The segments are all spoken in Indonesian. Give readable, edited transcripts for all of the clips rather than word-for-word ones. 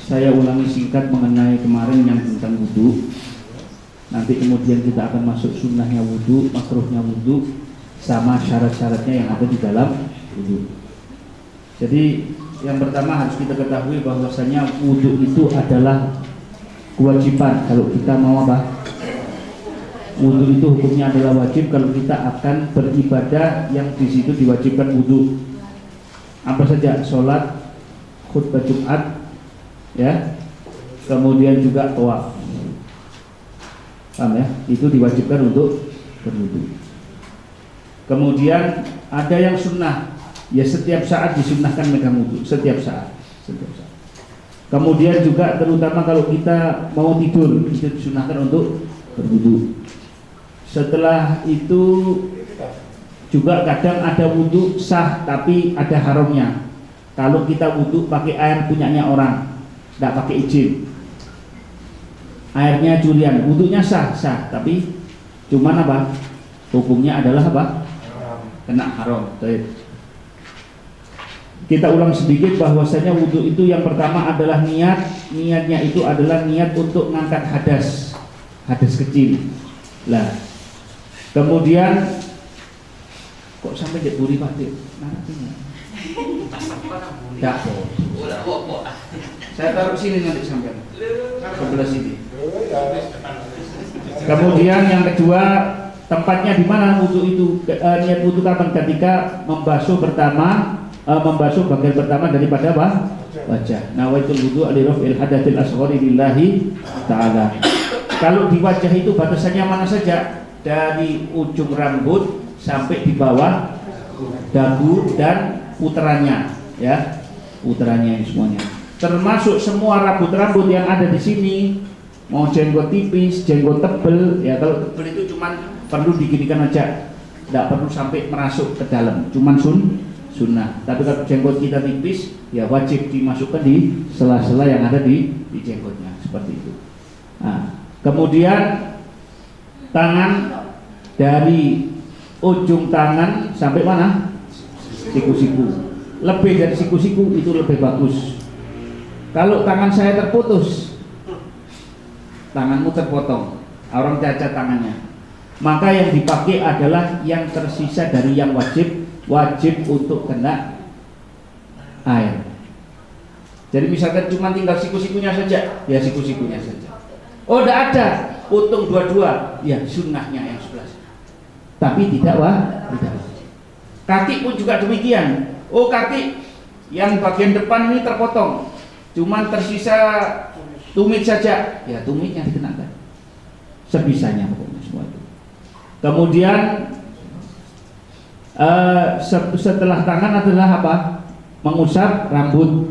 saya ulangi singkat mengenai kemarin yang tentang wudhu. Nanti kemudian kita akan masuk sunnahnya wudhu, makruhnya wudhu, sama syarat-syaratnya yang ada di dalam wudhu. Jadi yang pertama harus kita ketahui bahwasanya wudhu itu adalah kewajiban. Kalau kita mau apa? Wudhu itu hukumnya adalah wajib kalau kita akan beribadah yang di situ diwajibkan wudhu. Apa saja? Sholat, khutbah Jumat, ya, kemudian juga tawaf. Paham ya? Itu diwajibkan untuk berwudhu. Kemudian ada yang sunnah, ya setiap saat disunnahkan megang wudhu, setiap saat. Kemudian juga terutama kalau kita mau tidur, itu disunnahkan untuk berwudhu. Setelah itu juga kadang ada wudhu sah tapi ada haramnya. Kalau kita wudhu pakai air punyanya orang, tidak pakai izin, airnya curian, wudhunya sah, tapi cuman apa? Hukumnya adalah apa? Kena haram. Kita ulang sedikit bahwasanya wudhu itu yang pertama adalah niatnya itu adalah niat untuk ngangkat hadas kecil. Lah, kemudian kok sampai di buri Pak Dik? Tidak. Saya taruh sini nanti sampai sebelah sini. Kemudian yang kedua, tempatnya di mana wudhu itu? Niat wudhu kapan? Ketika membasuh bagian pertama daripada apa? Wajah. Nawaitul wudhu li raf'il hadatsil asghari lillahi ta'ala. Kalau di wajah itu batasannya mana saja? Dari ujung rambut sampai di bawah dagu dan putarannya, ya, putarannya ini semuanya. Termasuk semua rambut-rambut yang ada di sini, mau jenggot tipis, jenggot tebel, ya kalau tebel itu cuman perlu diginikan aja, tidak perlu sampai merasuk ke dalam, cuman sunnah. Tapi kalau jenggot kita tipis, ya wajib dimasukkan di sela-sela yang ada di jenggotnya, seperti itu. Nah, kemudian tangan dari ujung tangan sampai mana? Siku-siku. Lebih dari siku-siku itu lebih bagus. Kalau tangan saya terputus, tanganmu terpotong, orang cacat tangannya, maka yang dipakai adalah yang tersisa dari yang wajib untuk kena air. Jadi misalkan cuma tinggal siku-sikunya saja, ya siku-sikunya saja. Oh, tidak ada, potong dua-dua, ya sunnahnya yang sebelah. Tapi tidak tidak. Kaki pun juga demikian. Oh, kaki yang bagian depan ini terpotong, cuman tersisa tumit saja, ya tumitnya dikenakan. Sebisanya pokoknya semua itu. Kemudian setelah tangan adalah apa? Mengusap rambut.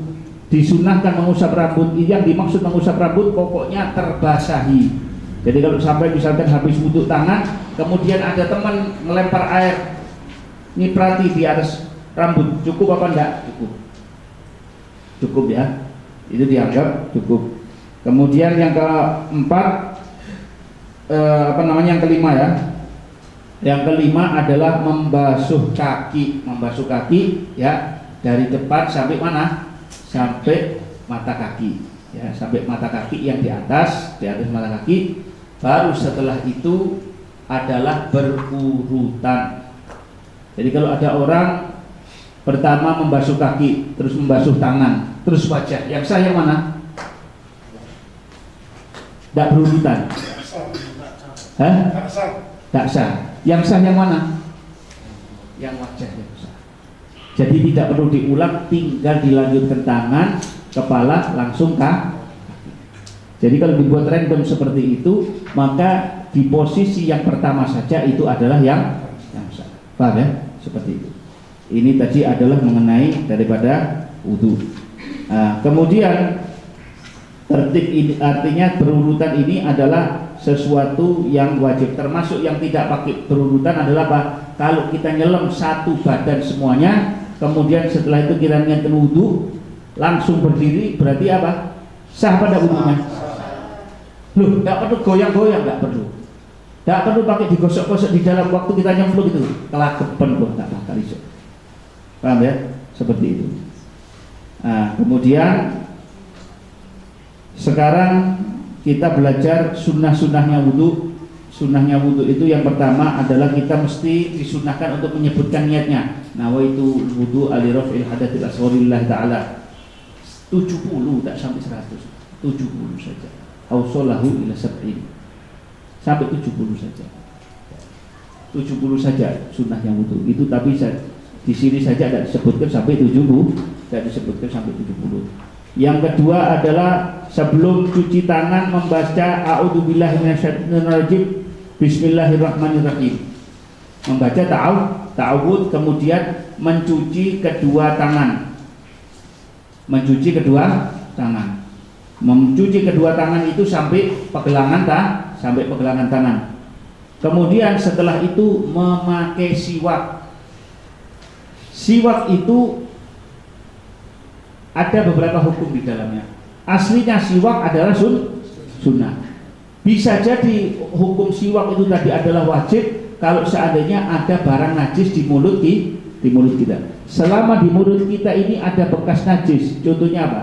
Disunahkan mengusap rambut. Yang dimaksud mengusap rambut pokoknya terbasahi. Jadi kalau sampai misalkan habis wudhu tangan, kemudian ada teman melempar air, nyiprati di atas rambut, cukup apa enggak? Cukup ya, itu dianggap cukup. Kemudian yang keempat, yang kelima ya. Yang kelima adalah membasuh kaki ya, dari depan sampai mana? Sampai mata kaki ya, sampai mata kaki yang di atas mata kaki. Baru setelah itu adalah berurutan. Jadi kalau ada orang pertama membasuh kaki, terus membasuh tangan, terus wajah, yang sah yang mana? Tidak berurutan. Tidak sah. Yang sah yang mana? Yang wajah yang sah. Jadi tidak perlu diulang, tinggal dilanjutkan tangan, kepala, langsung kaki. Jadi kalau dibuat random seperti itu, maka di posisi yang pertama saja itu adalah yang sah. Paham ya? Seperti itu. Ini tadi adalah mengenai daripada wudhu. Nah, kemudian tertib ini artinya berurutan ini adalah sesuatu yang wajib. Termasuk yang tidak pakai berurutan adalah apa? Kalau kita nyelam satu badan semuanya, kemudian setelah itu kita niatkan wudhu, langsung berdiri, berarti apa? Sah pada wudhunya. Loh, tidak perlu goyang-goyang, tidak perlu. Tidak perlu pakai digosok-gosok di dalam waktu kita nyemplung itu. Kelagepen kok, tidak bakal iso. Paham ya? Seperti itu. Nah, kemudian Sekarang kita belajar sunnah-sunnahnya wudhu. Sunnahnya wudhu itu yang pertama adalah kita mesti disunnahkan untuk menyebutkan niatnya. Nawaitu wudhu alirafil hadatil asgharillah ta'ala. 70 tak sampai 100, 70 saja. Ausolahu ila sab'in. Sampai 70 saja. 70 saja sunnahnya wudhu. Itu tapi di sini saja tidak disebutkan sampai 70, tidak disebutkan sampai 70. Yang kedua adalah sebelum cuci tangan membaca a'udzubillahi minasyaitonirrajim, bismillahirrahmanirrahim. Membaca ta'awudz, kemudian mencuci kedua tangan. Mencuci kedua tangan. Mencuci kedua tangan itu sampai pergelangan tangan. Kemudian setelah itu memakai siwak. Siwak itu ada beberapa hukum di dalamnya. Aslinya siwak adalah sunnah. Bisa jadi hukum siwak itu tadi adalah wajib kalau seandainya ada barang najis di mulut kita. Selama di mulut kita ini ada bekas najis, contohnya apa?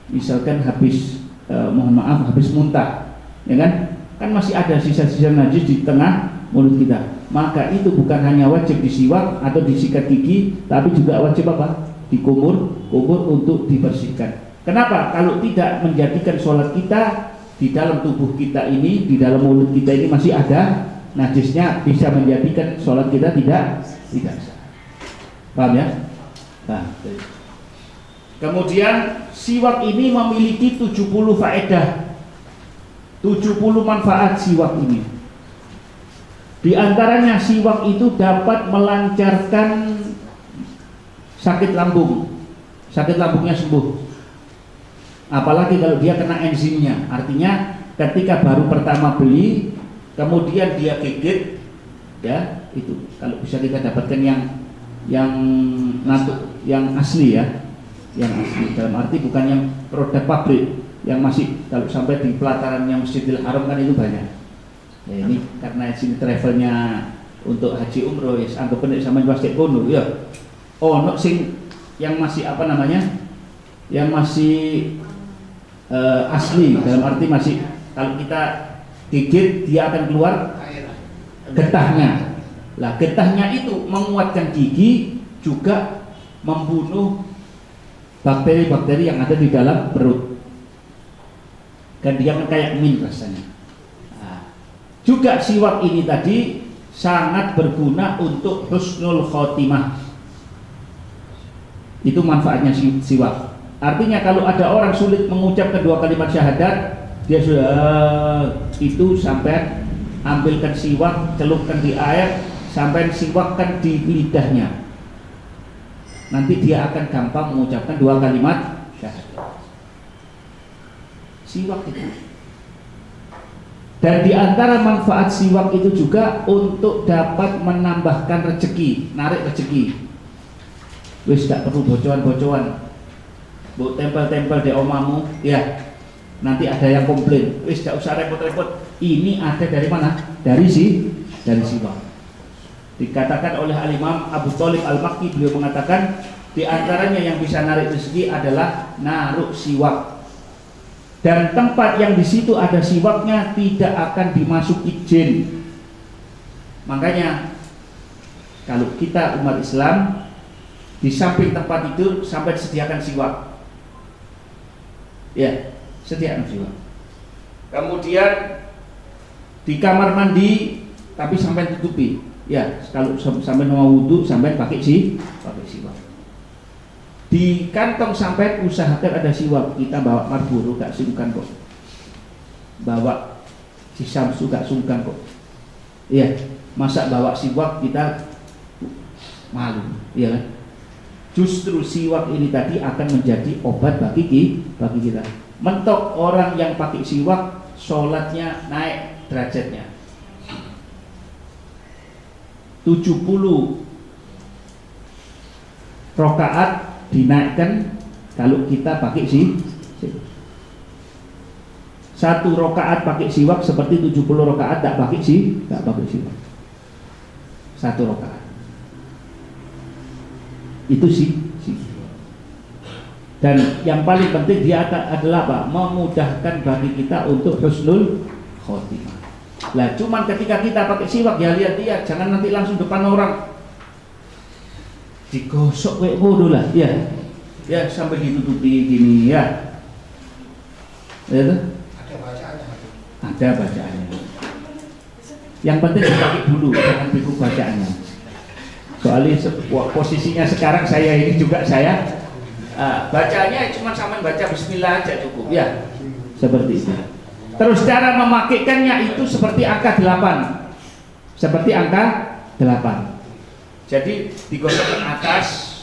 Misalkan habis habis muntah, ya kan? Kan masih ada sisa-sisa najis di tengah mulut kita. Maka itu bukan hanya wajib disiwak atau disikat gigi, tapi juga wajib apa? Dikumur untuk dibersihkan. Kenapa? Kalau tidak menjadikan sholat kita di dalam tubuh kita ini, di dalam mulut kita ini masih ada najisnya, bisa menjadikan sholat kita tidak sah. Paham ya? Nah, kemudian siwak ini memiliki 70 faedah, 70 manfaat siwak ini. Di antaranya siwak itu dapat melancarkan sakit lambung, sakit lambungnya sembuh. Apalagi kalau dia kena enzimnya, artinya ketika baru pertama beli, kemudian dia gigit, ya itu kalau bisa kita dapatkan yang asli ya, yang asli dalam arti bukan yang produk pabrik, yang masih kalau sampai di pelatarannya Masjidil Haram kan itu banyak. Ya, ini karena sini travelnya untuk haji umroh, ya anggap benar sama pasti kono ya. Ono sing yang masih apa namanya, yang masih asli dalam arti masih kalau kita gigit dia akan keluar getahnya. Lah getahnya itu menguatkan gigi, juga membunuh bakteri-bakteri yang ada di dalam perut. Dan dia kan kayak min rasanya. Nah, juga siwak ini tadi sangat berguna untuk husnul khotimah. Itu manfaatnya siwak. Artinya kalau ada orang sulit mengucap kedua kalimat syahadat, dia sudah itu sampai ambilkan siwak, celupkan di air, sampai siwakkan di lidahnya. Nanti dia akan gampang mengucapkan dua kalimat syahadat. Siwak itu. Dan di antara manfaat siwak itu juga untuk dapat menambahkan rezeki, narik rezeki. Wis gak perlu bocoran-bocoran, bu tempel-tempel di omamu, ya nanti ada yang komplain. Wis gak usah repot-repot. Ini ada dari mana? Dari siwak. Dikatakan oleh Al-Imam Abu Thalib Al-Makki, beliau mengatakan di antaranya yang bisa narik rezeki adalah naruh siwak. Dan tempat yang di situ ada siwaknya tidak akan dimasuki jin. Makanya kalau kita umat Islam, di samping tempat itu sampai disediakan siwak. Ya, sediakan siwak. Kemudian di kamar mandi tapi sampai tutupi. Ya, kalau sampai mau wudhu sampai pakai siwak. Di kantong sampai usahakan ada siwak. Kita bawa Marlboro gak sungkan kok. Bawa si Samsu gak sungkan kok. Iya, masa bawa siwak kita malu, iya kan? Justru siwak ini tadi akan menjadi obat bagi kita. Mentok orang yang pakai siwak, sholatnya naik derajatnya. 70 rakaat dinaikkan kalau kita pakai siwak. 1 rakaat pakai siwak seperti 70 rakaat tak pakai siwak. 1 rakaat. Itu sih. Dan yang paling penting dia adalah apa? Memudahkan bagi kita untuk husnul khotimah. Lah cuman ketika kita pakai siwak ya lihat, jangan nanti langsung depan orang digosok kayak bodoh lah, ya sampai ditutupi gini ya. Ada bacaannya. Ada bacaannya. Yang penting dipakai dulu, jangan buku bacaannya. Soalnya posisinya sekarang saya ini juga bacanya cuma sama baca bismillah aja cukup ya. Seperti itu. Terus cara memakaikannya itu seperti angka 8. Seperti angka 8. Jadi digosokkan atas,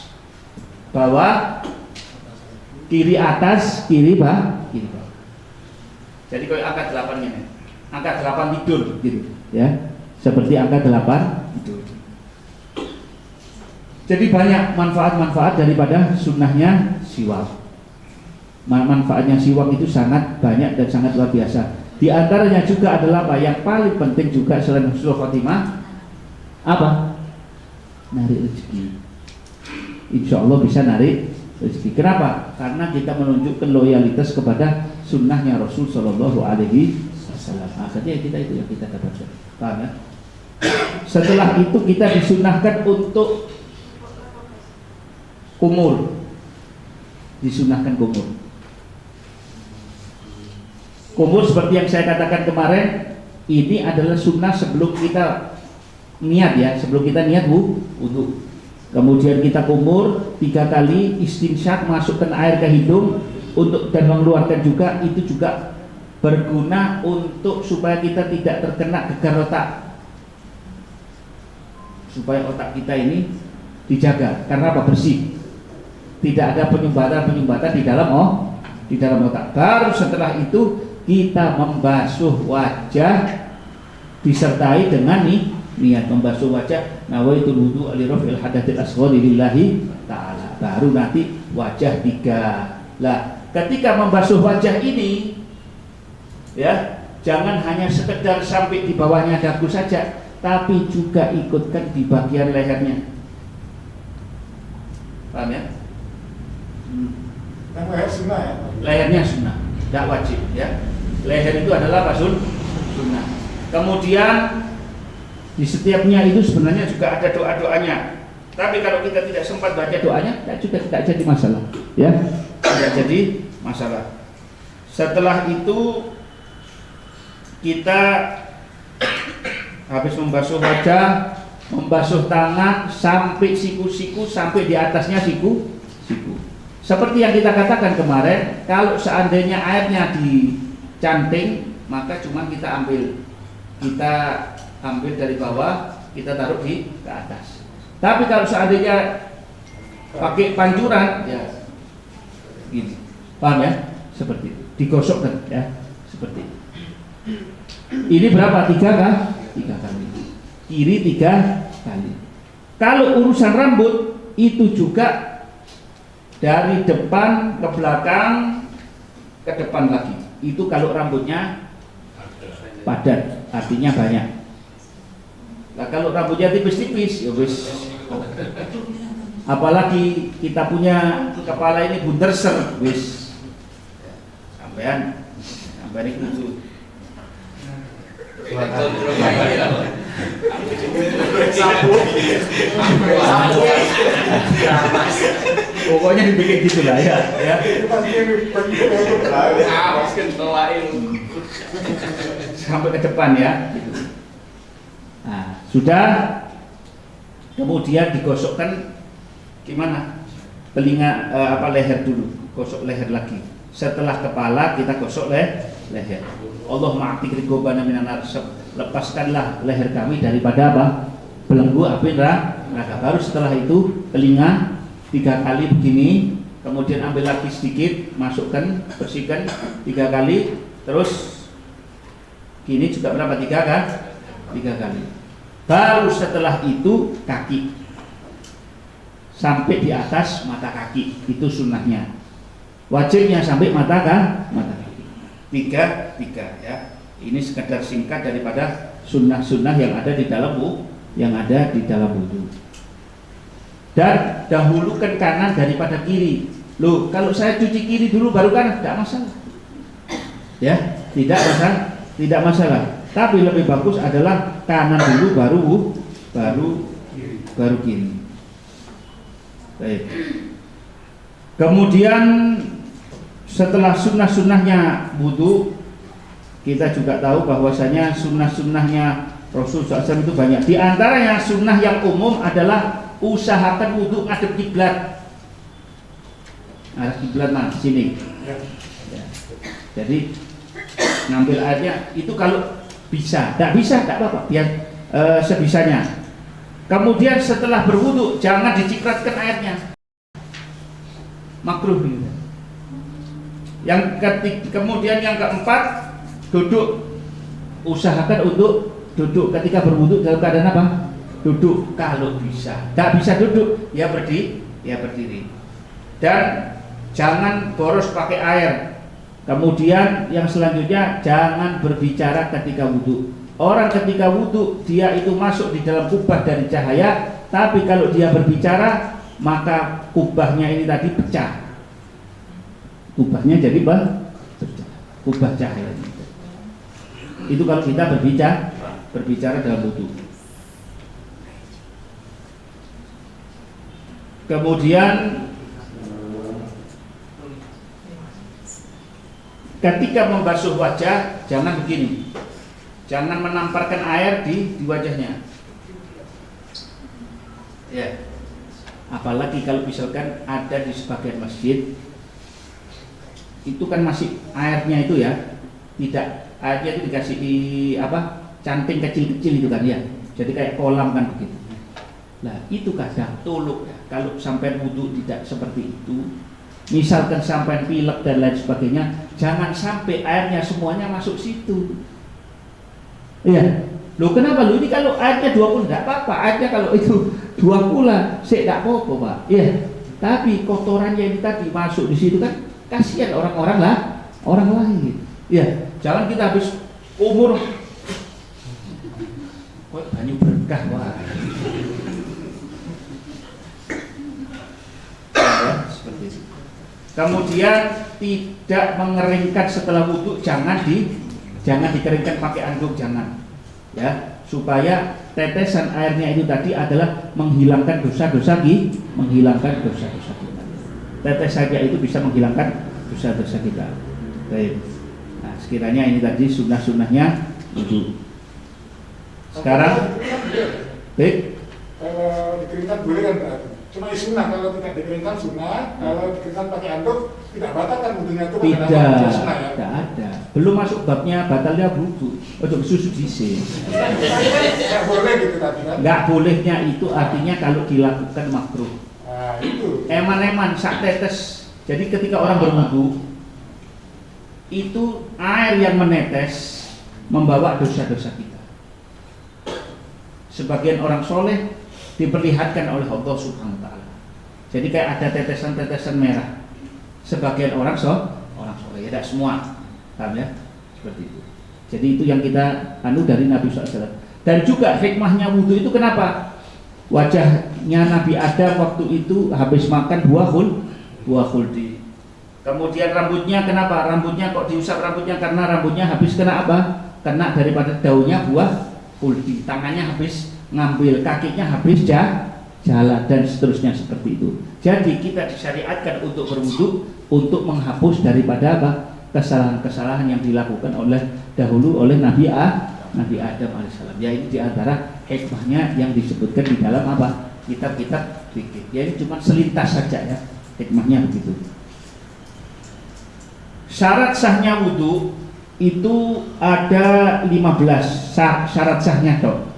bawah, kiri atas, kiri bawah. Jadi kalau angka 8 ini, angka 8 tidur gitu ya. Seperti angka 8 tidur. Jadi banyak manfaat-manfaat daripada sunnahnya siwak. Manfaatnya siwak itu sangat banyak dan sangat luar biasa. Di antaranya juga adalah apa? Yang paling penting juga selain husnul khotimah, apa? Narik rezeki. Insya Allah bisa narik rezeki. Kenapa? Karena kita menunjukkan loyalitas kepada sunnahnya Rasul Shallallahu Alaihi Wasallam. Akhirnya kita itu yang kita dapatkan. Paham ya? Setelah itu kita disunahkan untuk kumur, disunahkan kumur. Kumur seperti yang saya katakan kemarin, ini adalah sunnah sebelum kita niat ya, sebelum kita niat wudu. Kemudian kita kumur 3 kali, istinsyak, masukkan air ke hidung untuk dan mengeluarkan juga, itu juga berguna untuk supaya kita tidak terkena gegar otak, supaya otak kita ini dijaga. Karena apa? Bersih. Tidak ada penyumbatan di dalam otak. Baru setelah itu kita membasuh wajah disertai dengan niat membasuh wajah, nawaitul wudu li raf'il hadatsil asghar lillahi ta'ala. Baru nanti wajah 3. Lah, ketika membasuh wajah ini ya, jangan hanya sekedar sampai di bawahnya dagu saja, tapi juga ikutkan di bagian lehernya. Paham ya? Leher sunnah ya? Lehernya sunnah, tidak wajib ya. Leher itu adalah sunnah. Kemudian di setiapnya itu sebenarnya juga ada doa-doanya. Tapi kalau kita tidak sempat baca doanya, tidak jadi masalah ya. Tidak jadi masalah. Setelah itu kita habis membasuh wajah, membasuh tangan sampai siku-siku, sampai di atasnya siku. Seperti yang kita katakan kemarin, kalau seandainya airnya dicanting, maka cuma kita ambil dari bawah, kita taruh ke atas. Tapi kalau seandainya pakai pancuran, ya gini, paham ya? Seperti itu, digosokkan ya, seperti itu. Ini berapa? 3 kah? 3 kali. Kiri 3 kali. Kalau urusan rambut itu juga dari depan ke belakang ke depan lagi. Itu kalau rambutnya padat, artinya banyak. Nah, kalau rambutnya tipis-tipis, ya wis. Apalagi kita punya kepala ini bunderser, wis. Sampai itu. Pokoknya dibikin gitu lah ya. Sampai ke depan ya. Nah, sudah. Kemudian digosokkan gimana? Telinga leher dulu, gosok leher lagi. Setelah kepala kita gosok leher. Allah ma'atik rigobana minan nar, lepaskanlah leher kami daripada apa? Belenggu api neraka. Baru setelah itu telinga 3 kali begini, kemudian ambil lagi sedikit, masukkan, bersihkan 3 kali, terus gini juga berapa? 3 kan? 3 kali. Baru setelah itu kaki sampai di atas mata kaki, itu sunnahnya. Wajibnya sampai mata kaki. 3 ya. Ini sekedar singkat daripada sunnah-sunnah yang ada di dalam wudu. Dan dahulukan kanan daripada kiri. Loh, kalau saya cuci kiri dulu baru kanan, tidak masalah. Ya, tidak masalah. Tapi lebih bagus adalah kanan dulu baru kiri. Baik. Kemudian setelah sunnah-sunnahnya wudu, kita juga tahu bahwasanya sunnah-sunnahnya Rasul SAW itu banyak. Di antaranya sunnah yang umum adalah usahakan wudu ngadep kiblat. Arah kiblat mana? Sini. Ya. Jadi ngambil airnya itu kalau bisa, tidak bisa, tidak apa-apa, biar sebisanya. Kemudian setelah berwudu jangan dicipratkan airnya, makruh. Kemudian yang keempat, duduk. Usahakan untuk duduk ketika berwudu dalam keadaan apa? Duduk kalau bisa. Tidak bisa duduk, ya berdiri. Dan jangan boros pakai air. Kemudian yang selanjutnya, jangan berbicara ketika wudu. Orang ketika wudu dia itu masuk di dalam kubah dari cahaya, tapi kalau dia berbicara maka kubahnya ini tadi pecah. Kubahnya jadi pecah. Kubah cahaya ini. Itu kalau kita berbicara dalam wudu. Kemudian ketika membasuh wajah jangan begini, jangan menamparkan air di wajahnya. Ya, apalagi kalau misalkan ada di sebagian masjid, itu kan masih airnya itu ya, tidak airnya itu dikasih di canting kecil-kecil itu kan ya, jadi kayak kolam kan begitu. Nah itu kadang tolong ya, kalau sampai wudu tidak seperti itu. Misalkan sampai pilek dan lain sebagainya, jangan sampai airnya semuanya masuk situ. Iya. Loh kenapa? Loh ini kalau airnya 20 enggak apa-apa. Airnya kalau itu 20 saya enggak apa-apa, Pak. Iya. Tapi kotorannya ini tadi masuk di situ kan kasihan orang lain. Iya. Jangan kita habis umur kok banyu berkah, wah. Ya, seperti itu. Kemudian tidak mengeringkan setelah wudu, jangan dikeringkan pakai anduk, jangan. Ya, supaya tetesan airnya itu tadi adalah menghilangkan dosa-dosa kita. Tetesannya itu bisa menghilangkan dosa-dosa kita. Baik. Nah, sekiranya ini tadi sunnah-sunnahnya wudu. Sekarang baik. Kalau dikeringkan boleh kan berarti? Cuma sunnah, kalau tidak dikeringkan sunnah, kalau dikeringkan pakai anduk tidak batal kan wudunya itu? Tidak ada. Belum masuk babnya batalnya wudu. Untuk susu diisi. Tidak boleh gitu tadi kan? Nggak bolehnya itu artinya kalau dilakukan makruh. Nah itu. Eman-eman sak tetes. Jadi ketika orang berwudu, itu air yang menetes membawa dosa-dosa kita. Sebagian orang soleh diperlihatkan oleh Allah Subhanahu wa taala. Jadi kayak ada tetesan-tetesan merah. Sebagian orang soleh, ya tidak semua. Paham ya? Seperti itu. Jadi itu yang kita dari Nabi SAW. Dan juga hikmahnya wudu itu kenapa? Wajahnya Nabi Adam waktu itu habis makan buah khuldi. Kemudian rambutnya kenapa? Rambutnya kok diusap rambutnya? Karena rambutnya habis kena apa? Kena daripada daunnya buah khuldi. Tangannya habis ngambil, kakinya habis jalan dan seterusnya seperti itu. Jadi kita disyariatkan untuk berwudu untuk menghapus daripada apa? Kesalahan-kesalahan yang dilakukan dahulu oleh Nabi Adam alaihissalam. Ya ini diantara hikmahnya yang disebutkan di dalam apa? Kitab-kitab fikih. Ya ini cuma selintas saja ya, hikmahnya begitu. Syarat sahnya wudu itu ada 15 syarat sahnya toh.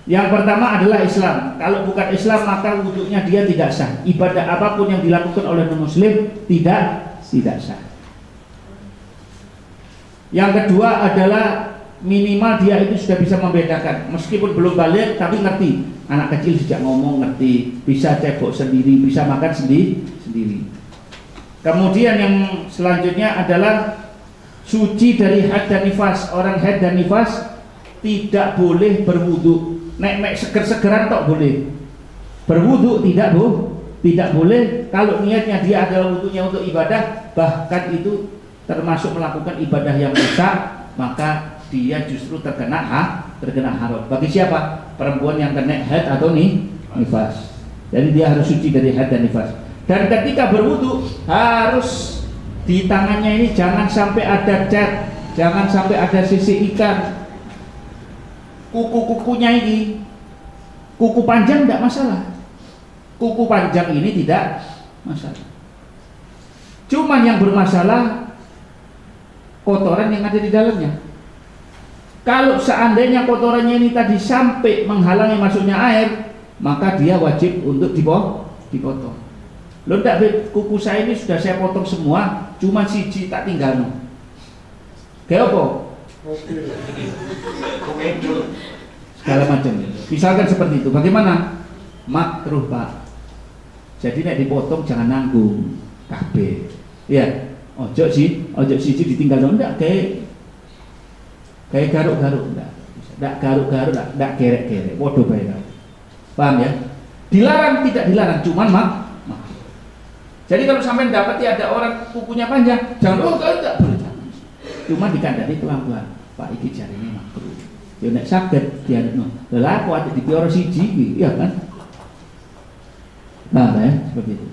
Yang pertama adalah Islam. Kalau bukan Islam maka wudunya dia tidak sah. Ibadah apapun yang dilakukan oleh non-muslim tidak sah. Yang kedua adalah minimal dia itu sudah bisa membedakan, meskipun belum balik tapi ngerti. Anak kecil sejak ngomong ngerti, bisa cebok sendiri, bisa makan sendiri. Kemudian yang selanjutnya adalah suci dari haid dan nifas. Orang haid dan nifas tidak boleh berwudu. Nek seger-segeran tok boleh. Berwudu tidak tidak boleh kalau niatnya dia adalah wudunya untuk ibadah, bahkan itu termasuk melakukan ibadah yang rusak, maka dia justru terkena haram. Bagi siapa? Perempuan yang kena haid atau nifas. Jadi dia harus suci dari haid dan nifas. Dan ketika berwudu harus di tangannya ini jangan sampai ada cat, jangan sampai ada sisik ikan. Kuku-kukunya ini, kuku panjang tidak masalah. Kuku panjang ini tidak masalah. Cuman yang bermasalah kotoran yang ada di dalamnya. Kalau seandainya kotorannya ini tadi sampai menghalangi masuknya air, maka dia wajib untuk dipotong. Loh enggak, kuku saya ini sudah saya potong semua, cuma siji tak tinggal. Kayak apa? Segala macam. Misalkan seperti itu, bagaimana? Makruh, Pak. Jadi nek dipotong jangan nanggung kabeh. Ya, ojo siji ditinggal ndak kayak garuk-garuk ndak garuk-garuk ndak gerek-gerek. Podo bae. Paham ya? Dilarang tidak dilarang, cuman mak. Jadi kalau sampai dapati ada orang kukunya panjang, jangan kalau enggak boleh. Cuma dikandani pelan-pelan. Pak iki jarine makruh. Ya nek saged dianno. Lha aku ati dipioro siji iki, ya kan? Nah, ya, seperti itu.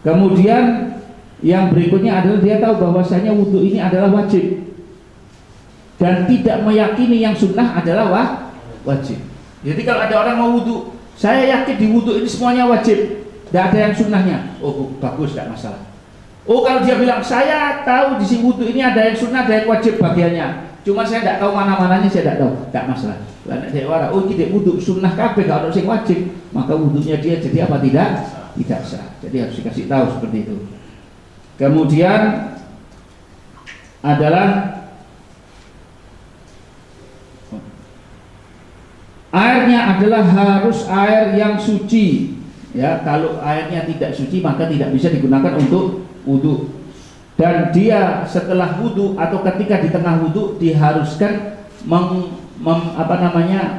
Kemudian yang berikutnya adalah dia tahu bahwasanya wudu ini adalah wajib dan tidak meyakini yang sunnah adalah wajib. Jadi kalau ada orang mau wudu, saya yakin di wudu ini semuanya wajib, tidak ada yang sunnahnya. Oh bagus, tidak masalah. Oh kalau dia bilang saya tahu di sini wudu ini ada yang sunnah, ada yang wajib bagiannya, cuma saya tidak tahu mana-mananya, saya tidak tahu, tidak masalah. Lalu dia orang, oh tidak wudu sunnah kabeh kalau ada yang wajib, maka wudunya dia jadi apa tidak sah. Jadi harus dikasih tahu seperti itu. Kemudian adalah airnya adalah harus air yang suci. Ya, kalau airnya tidak suci maka tidak bisa digunakan untuk wudu. Dan dia setelah wudu atau ketika di tengah wudu diharuskan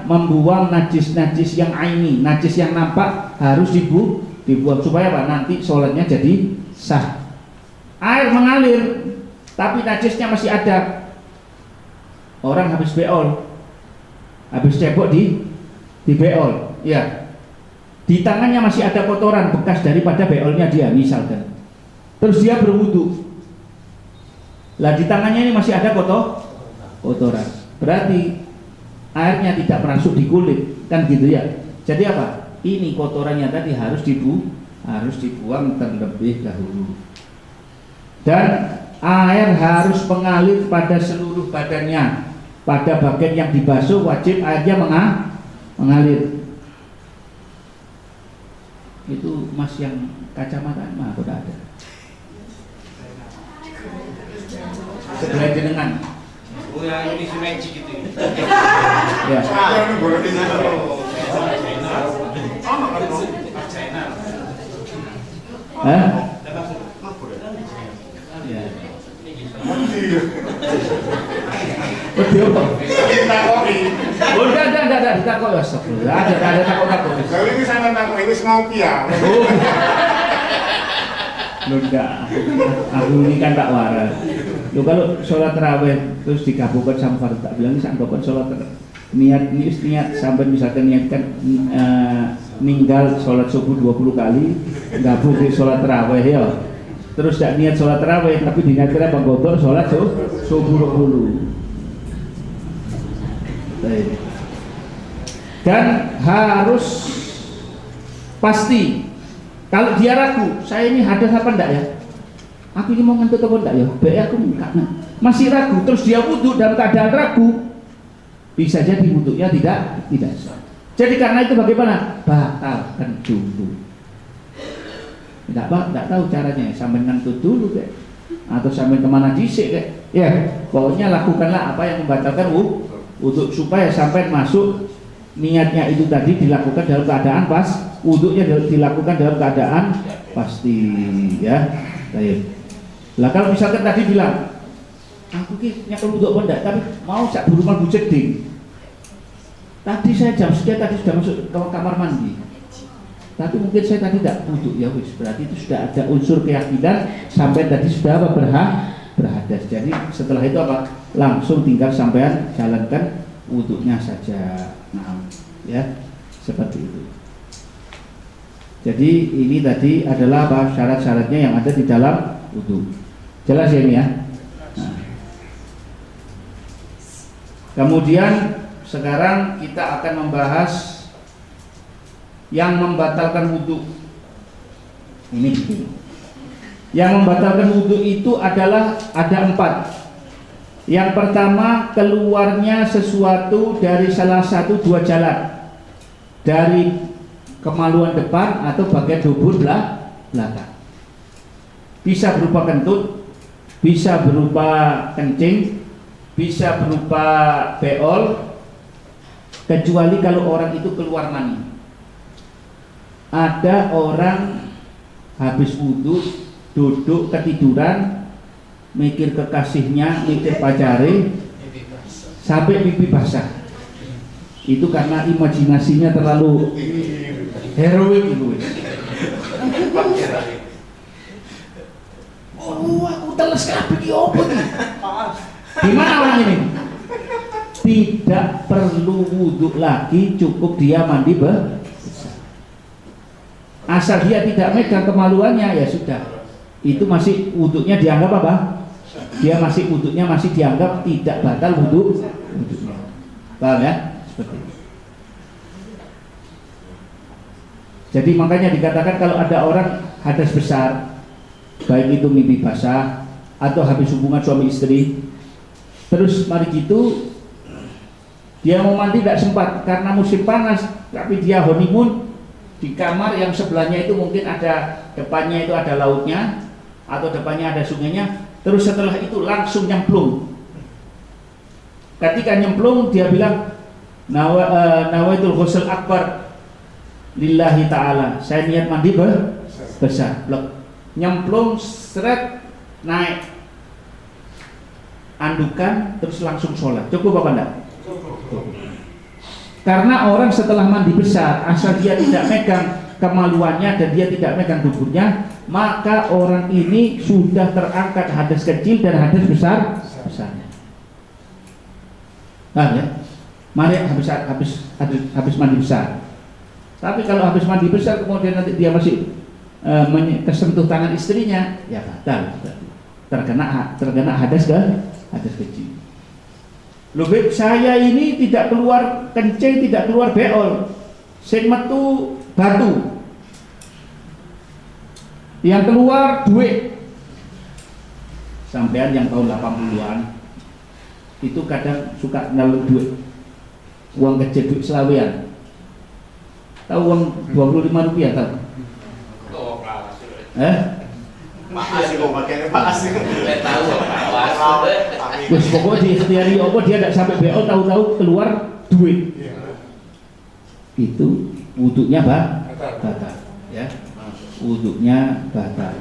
membuang najis-najis yang aini, najis yang nampak harus dibuang supaya apa? Nanti sholatnya jadi sah. Air mengalir tapi najisnya masih ada. Orang habis beol, habis cebok di beol, ya. Di tangannya masih ada kotoran bekas daripada beolnya dia misalkan. Terus dia berwudu. Lah di tangannya ini masih ada kotoran. Berarti airnya tidak merasuk di kulit, kan gitu ya. Jadi apa? Ini kotorannya tadi harus dibuang terlebih dahulu. Dan air harus mengalir pada seluruh badannya. Pada bagian yang dibasuh wajib airnya mengalir. Itu Mas yang kacamata mah udah ada. Sebelah jenengan. Oh ya ini si magic gitu. Ya. Hah? Ya. Betul kok. Udah ditakut ya sebelum. Ada takut. Kali ini saya takut ini ngopi ya. Loh enggak, aku ini kan tak waras. Loh kalau sholat tarawih terus digabungkan sama fardu, tak bilang ini sampai sholat niat sampai misalkan niatkan ninggal sholat subuh 20 kali, gabung di sholat tarawih ya. Terus tidak niat sholat tarawih tapi diniatkan penggodok sholat subuh 20. Dan harus pasti. Kalau dia ragu, saya ini hadas apa enggak ya? Aku ini mau ngentut apa enggak ya? Baik aku enggak. Masih ragu, terus dia wudu dalam keadaan ragu, bisa jadi wudunya tidak sah. Jadi karena itu bagaimana? Batalkan dulu. Enggak tahu caranya, sampai ngentut dulu kayak, atau sampai kemana disik kayak. Ya, pokoknya lakukanlah apa yang membatalkan wudu supaya sampai masuk niatnya itu tadi dilakukan dalam keadaan pas. Wudunya dilakukan dalam keadaan pasti, ya. Baik. Lah kalau misalkan tadi bilang, aku ki nyekel wudu apa enggak, tapi mau sak buru mlebu jeding. Tadi saya jam sekian tadi sudah masuk ke kamar mandi. tapi mungkin saya tadi tidak wudhu, ya wis, berarti itu sudah ada unsur keyakinan sampai tadi sudah apa berhadas. Jadi setelah itu apa? Langsung tinggal sampean jalankan wudhunya saja. Nah, ya seperti itu. Jadi ini tadi adalah apa? Syarat-syaratnya yang ada di dalam wudhu. Jelas ya ini ya. Nah. Kemudian sekarang kita akan membahas yang membatalkan wudhu. Ini begini. Yang membatalkan wudhu itu adalah ada 4. Yang pertama, keluarnya sesuatu dari salah satu 2 jalan, dari kemaluan depan atau bagian dubur belakang. Bisa berupa kentut, bisa berupa kencing, bisa berupa beol, kecuali kalau orang itu keluar mani. Ada orang habis wudhu duduk ketiduran, mikir kekasihnya, mikir pacare, sampai pipi basah. Itu karena imajinasinya terlalu heroik itu. Oh, aku teles kabeh iki opo iki? Gimana orang ini? Tidak perlu wudhu lagi, cukup dia mandi besar. Asal dia tidak megang kemaluannya, ya sudah. Itu masih wudhunya dianggap apa? Dia masih wudhunya masih dianggap tidak batal wudhunya. Paham ya? Seperti itu. Jadi makanya dikatakan kalau ada orang hadas besar, baik itu mimpi basah atau habis hubungan suami istri, terus mari gitu dia mau mandi tidak sempat karena musim panas, tapi dia honeymoon di kamar yang sebelahnya itu mungkin ada, depannya itu ada lautnya atau depannya ada sungainya, terus setelah itu langsung nyemplung. Ketika nyemplung dia bilang nawaitul ghusl akbar lillahi ta'ala, saya niat mandi besar. Nyemplung seret, naik andukan, terus langsung sholat. Cukup apa enggak? Karena orang setelah mandi besar, asal dia tidak megang kemaluannya dan dia tidak megang duburnya, maka orang ini sudah terangkat hadas kecil dan hadas besarnya. Nah ya, mari habis mandi besar. Tapi kalau habis mandi besar kemudian nanti dia masih kesentuh tangan istrinya, ya batal, terkena hadas kecil. Loh, saya ini tidak keluar kencing, tidak keluar beol, sing metu batu, yang keluar duit. Sampean yang tahun 80-an itu kadang suka naluk duit, uang kecil, duit selawean. Tahu uang 25 rupiah tahu? Makasih kok makanya makasih. Tahu Wes pokoknya di ikhtiari apa dia tidak sampai BO, tahu-tahu keluar duit. Itu wudhunya batal, ya. Wudhunya batal.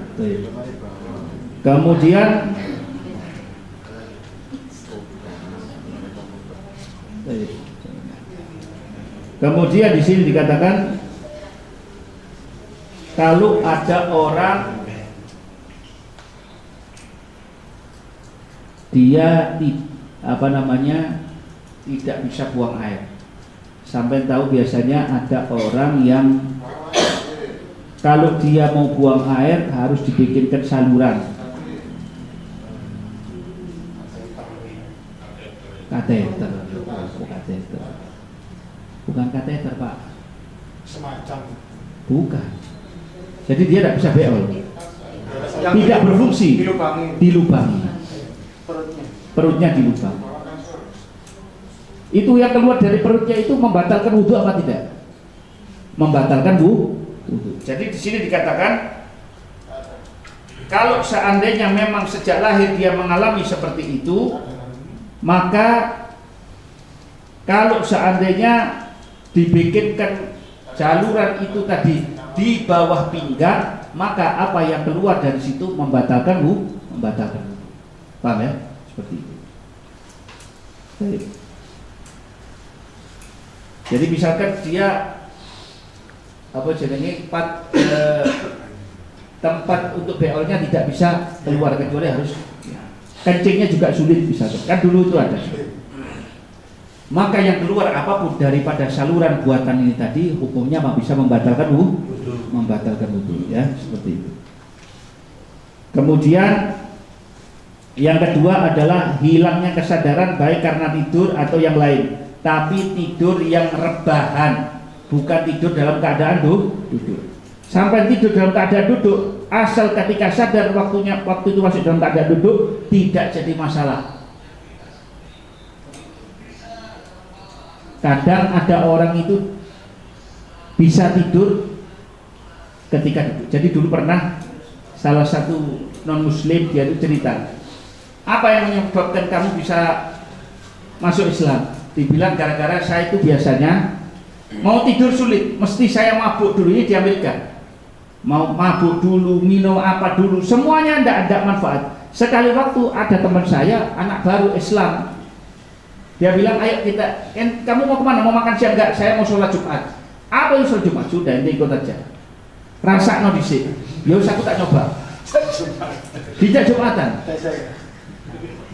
Kemudian di sini dikatakan kalau ada orang dia tidak bisa buang air. Sampai tahu biasanya ada orang yang kalau dia mau buang air harus dibikinkan saluran. Kateter. Bukan kateter, Pak. Semacam. Bukan. Jadi dia tidak bisa beol. Tidak berfungsi. Dilubangi. Perutnya dilubang. Itu yang keluar dari perutnya itu membatalkan wudhu apa tidak? Membatalkan wudhu. Jadi di sini dikatakan kalau seandainya memang sejak lahir dia mengalami seperti itu, maka kalau seandainya dibikinkan saluran itu tadi di bawah pinggang, maka apa yang keluar dari situ membatalkan wudhu. Paham ya? Seperti itu. Jadi misalkan dia apa jenenge tempat untuk beolnya tidak bisa keluar kecuali harus kencingnya juga sulit bisa kan dulu itu ada. Maka yang keluar apapun daripada saluran buatan ini tadi hukumnya bisa membatalkan wudu ya seperti itu. Kemudian yang kedua adalah hilangnya kesadaran baik karena tidur atau yang lain, tapi tidur yang rebahan, bukan tidur dalam keadaan duduk. Sampai tidur dalam keadaan duduk, asal ketika sadar waktu itu masih dalam keadaan duduk, tidak jadi masalah. Kadang ada orang itu bisa tidur ketika duduk. Jadi dulu pernah salah satu non muslim dia itu cerita, apa yang menyebabkan kamu bisa masuk Islam? Dibilang gara-gara saya itu biasanya mau tidur sulit, mesti saya mabuk dulu. Ini di Amerika, mau mabuk dulu, minum apa dulu, semuanya tidak ada manfaat. Sekali waktu ada teman saya anak baru Islam, dia bilang, ayo kita, kamu mau kemana? Mau makan siang enggak? Saya mau sholat Jumat. Apa yang sholat Jumat? Sudah, ini ikut aja. Rasa no disik. Ya usah aku tak coba. Tidak Jumatan.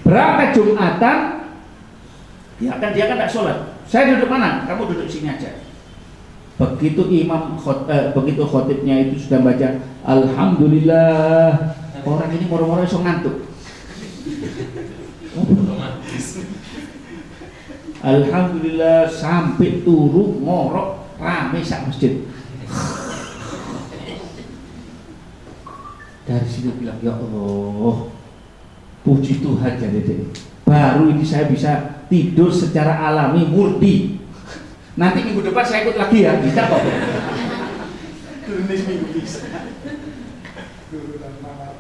Berangkat Jumatan, ya kan dia kan tak sholat. Saya duduk mana? Kamu duduk sini aja. Begitu begitu khotibnya itu sudah baca, Alhamdulillah. Orang ini moro-moro iso ngantuk. Alhamdulillah sampai turu ngorok rame sak masjid. Dari situ bilang ya Allah, puji Tuhan jadi deh. Baru ini saya bisa tidur secara alami murni. Nanti minggu depan saya ikut lagi ya, bisa kok.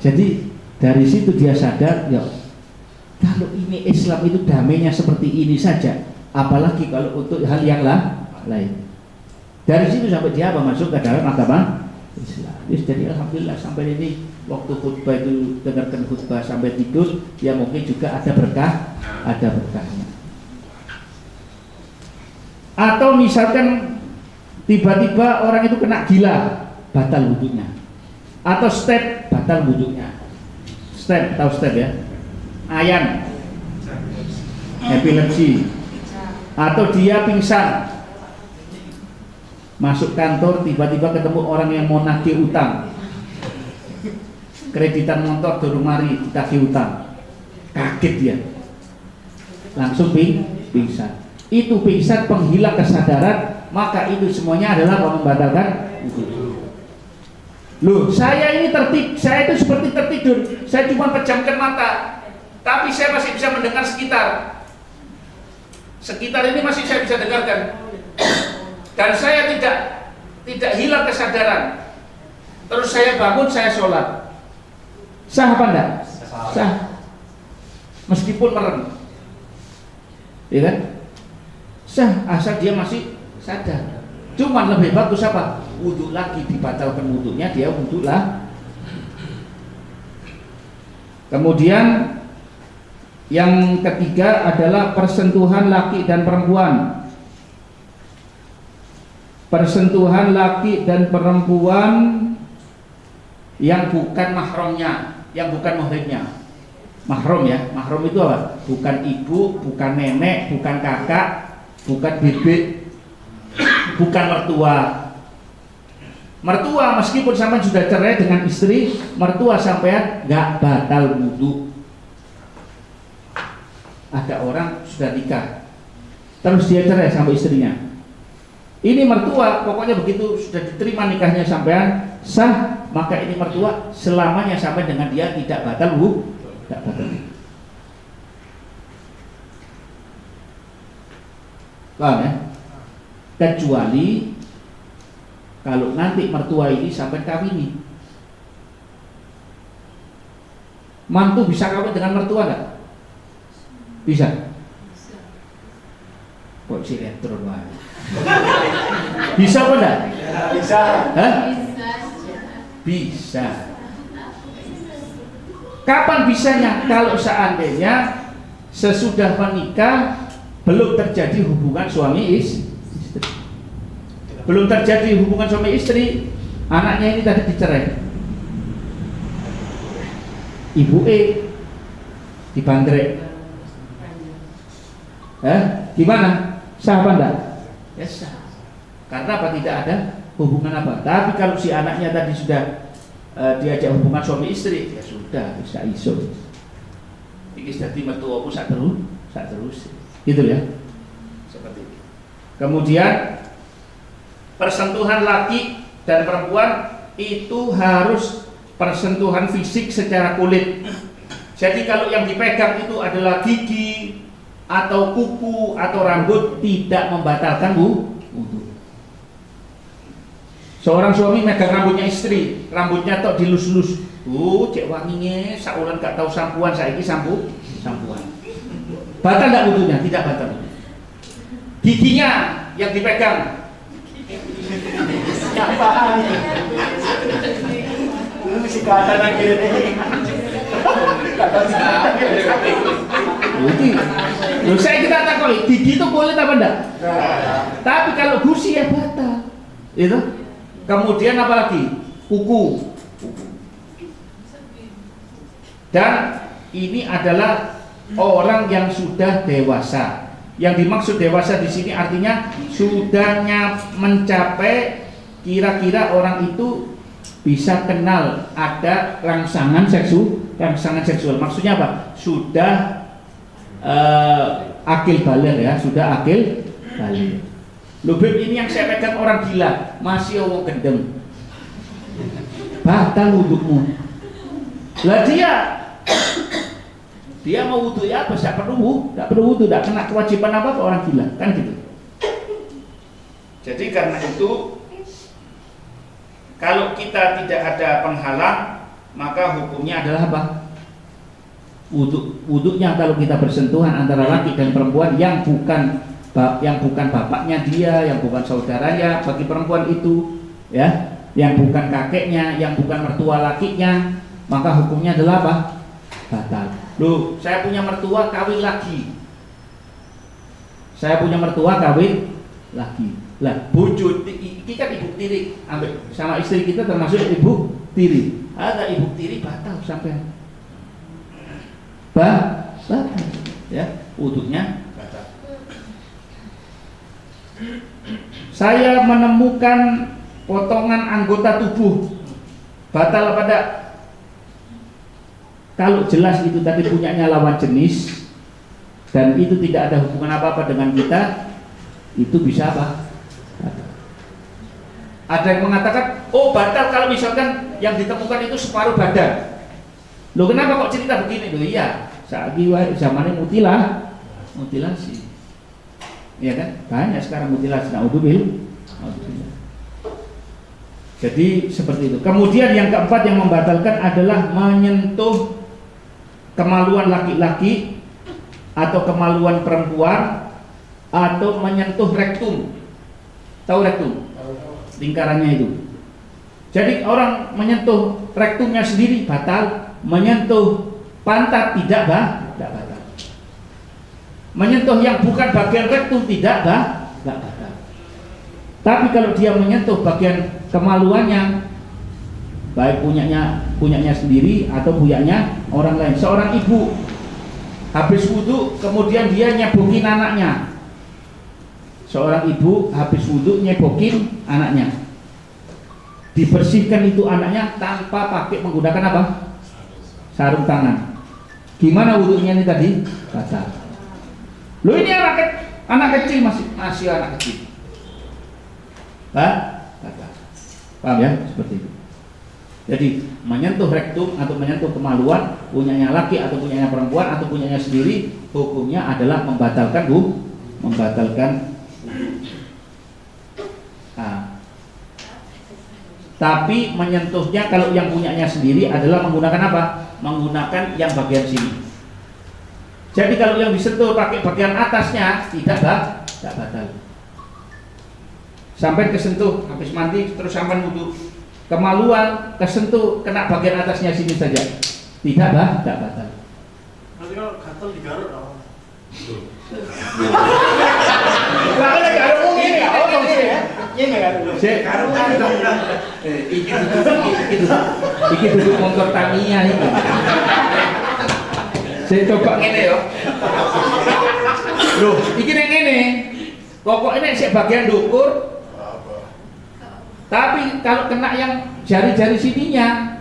Jadi dari situ dia sadar ya. Kalau ini Islam itu damainya seperti ini saja, apalagi kalau untuk hal yang lain. Dari situ sampai dia masuk ke dalam agama Islam. Jadi alhamdulillah sampai ini waktu khutbah itu dengarkan khutbah sampai tidur, ya mungkin juga ada berkahnya. Atau misalkan tiba-tiba orang itu kena gila, batal wudunya. Atau step, batal wudunya. Step, tahu step ya? Ayan, epilepsi, atau dia pingsan, masuk kantor tiba-tiba ketemu orang yang mau nagih utang, kreditan motor dorong mari ditagih utang, kaget dia, langsung pingsan. Itu pingsan penghilang kesadaran, maka itu semuanya adalah membatalkan wudu. Loh, saya ini saya itu seperti tertidur, saya cuma pejamkan mata. Tapi saya masih bisa mendengar sekitar ini masih saya bisa dengarkan, dan saya tidak hilang kesadaran. Terus saya bangun, saya sholat, sah apa enggak? Sah, meskipun merem, ya kan? Sah, asal dia masih sadar. Cuman lebih bagus apa? Wudhu lagi, dibatalkan wudhunya, dia wudhu lah. Kemudian yang ketiga adalah persentuhan laki dan perempuan. Persentuhan laki dan perempuan yang bukan mahramnya, yang bukan muhrimnya. Mahram ya, mahram itu apa? Bukan ibu, bukan nenek, bukan kakak, bukan bibik, bukan mertua. Mertua meskipun sampean sudah cerai dengan istri, mertua sampean nggak batal wudu. Ada orang sudah nikah, terus dia cerai sama istrinya. Ini mertua, pokoknya begitu sudah diterima nikahnya sampean sah, maka ini mertua selamanya sampai dengan dia tidak batal wudu. Tidak batal. Paham ya? Kecuali kalau nanti mertua ini sampai kawini. Mantu bisa kawin dengan mertua enggak? Bisa. Kok sinetron wae. Bisa apa enggak? Bisa. Hah? Bisa. Kapan bisanya? Kalau seandainya sesudah menikah belum terjadi hubungan suami istri. belum terjadi hubungan suami istri, anaknya ini tadi dicerai, ibu dibandrek, gimana? Sah apa enggak? Ya sah. Karena apa? Tidak ada hubungan apa. Tapi kalau si anaknya tadi sudah diajak hubungan suami istri, ya sudah bisa iso. Iki dadi mertuaku sak terus. Gitu ya. Seperti itu. Kemudian persentuhan laki dan perempuan itu harus persentuhan fisik secara kulit. Jadi kalau yang dipegang itu adalah gigi atau kuku atau rambut, tidak membatalkan wudu. Seorang suami megang rambutnya istri, rambutnya tok dilus-lus, cek wanginya, saulan gak tahu sampuan, saiki sampuan. Batal enggak wudunya? Tidak batal. Giginya yang dipegang, Apaan? Lu mesti kata lagi nih. Loh, saya kita takoi, gigi itu boleh apa enggak? Tapi kalau gusi ya batal. Itu. Kemudian apa lagi? Kuku. Dan ini adalah orang yang sudah dewasa. Yang dimaksud dewasa di sini artinya sudah mencapai, kira-kira orang itu bisa kenal ada rangsangan seksual. Maksudnya apa? Sudah akil baligh ya, sudah akil baligh. Lubib ini yang saya pegang orang gila, masih wong gendeng. Batal wudukmu. Lah dia mau wudu ya apa? Tidak perlu wudu, tidak kena kewajiban apa orang gila, kan gitu. Jadi karena itu, kalau kita tidak ada penghalang, maka hukumnya adalah apa? Wuduknya kalau kita bersentuhan antara laki dan perempuan yang bukan bapaknya dia, yang bukan saudaranya bagi perempuan itu, ya, yang bukan kakeknya, yang bukan mertua lakinya, maka hukumnya adalah apa? Batal. Loh, saya punya mertua kawin lagi. Lah, bojo iki kan ibu tiri, ambek sama istri kita termasuk ibu tiri. Ada ibu tiri batal sampai batal. Ya, wuduknya batal. Saya menemukan potongan anggota tubuh, batal apa enggak? Kalau jelas itu tadi punyanya lawan jenis dan itu tidak ada hubungan apa-apa dengan kita, itu bisa apa? Ada yang mengatakan, oh batal kalau misalkan yang ditemukan itu separuh badan. Loh, kenapa kok cerita begini? Loh iya, saat zamannya mutilasi. Iya kan? Banyak sekarang mutilasi. Naudzubillah. Jadi seperti itu. Kemudian yang keempat yang membatalkan adalah menyentuh kemaluan laki-laki atau kemaluan perempuan atau menyentuh rektum. Tahu rektum? Lingkarannya itu. Jadi orang menyentuh rektumnya sendiri batal, menyentuh pantat tidak batal. Menyentuh yang bukan bagian rektum tidak batal. Tapi kalau dia menyentuh bagian kemaluannya, baik punyanya sendiri atau punyanya orang lain. Seorang ibu habis wudu kemudian dia nyebokin anaknya. Seorang ibu habis wudu nyebokin anaknya. Dibersihkan itu anaknya tanpa pakai menggunakan apa? Sarung tangan. Gimana wudunya ini tadi? Batal. Loh, ini anak kecil masih anak kecil. Batal. Paham ya? Seperti itu. Jadi menyentuh rektum atau menyentuh kemaluan punyanya laki atau punyanya perempuan atau punyanya sendiri, hukumnya adalah membatalkan tapi menyentuhnya kalau yang punyanya sendiri adalah menggunakan apa? Menggunakan yang bagian sini. Jadi kalau yang disentuh pakai bagian atasnya tidak batal. Sampai kesentuh habis mandi terus sampai wudu, kemaluan kesentuh kena bagian atasnya sini saja, tidak batal. Nanti kalau gatel digaruk apa? Lah ada garuk ini ya, Ini kan. Sik. Iki duduk motor Tamiya iki. Saya coba ngene yo. Loh, iki ning ngene. Pokoknya sik bagian dukur. Tapi kalau kena yang jari-jari sininya,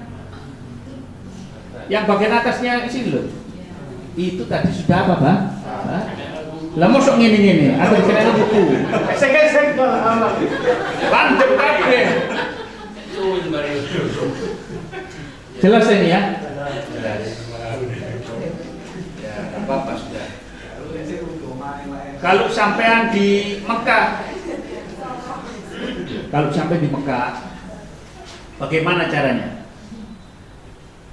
yang bagian atasnya sini loh. Itu tadi sudah apa, Bang? Lah mosok ngene-ngene, atau dikene buku. Sek. Landep kabeh. Jelas ini ya? Jelas. Ya, apa-apa sudah. Kalau sampean di Mekah, bagaimana caranya?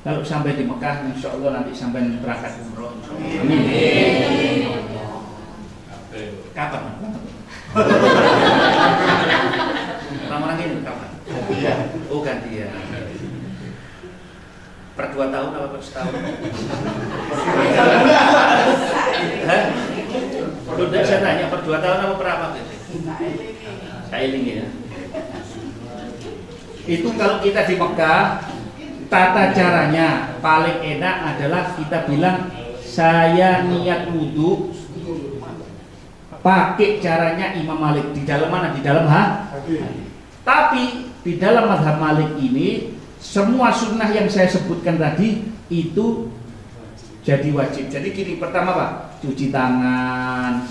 Kalau sampai di Mekah, insya Allah nanti sampai berangkat umroh. Amin. Kapan? Orang-orang ini kapan? Oh gantian. Per 2 tahun apa per setahun? Hah? Sudah saya tanya per 2 tahun apa per apa? Sailing ya. Itu kalau kita di Mekah, tata caranya paling enak adalah kita bilang saya niat wudhu pakai caranya Imam Malik. Di dalam mana? Di dalam hati. Tapi di dalam mazhab Malik ini semua sunnah yang saya sebutkan tadi itu jadi wajib. Jadi gini, pertama Pak, cuci tangan,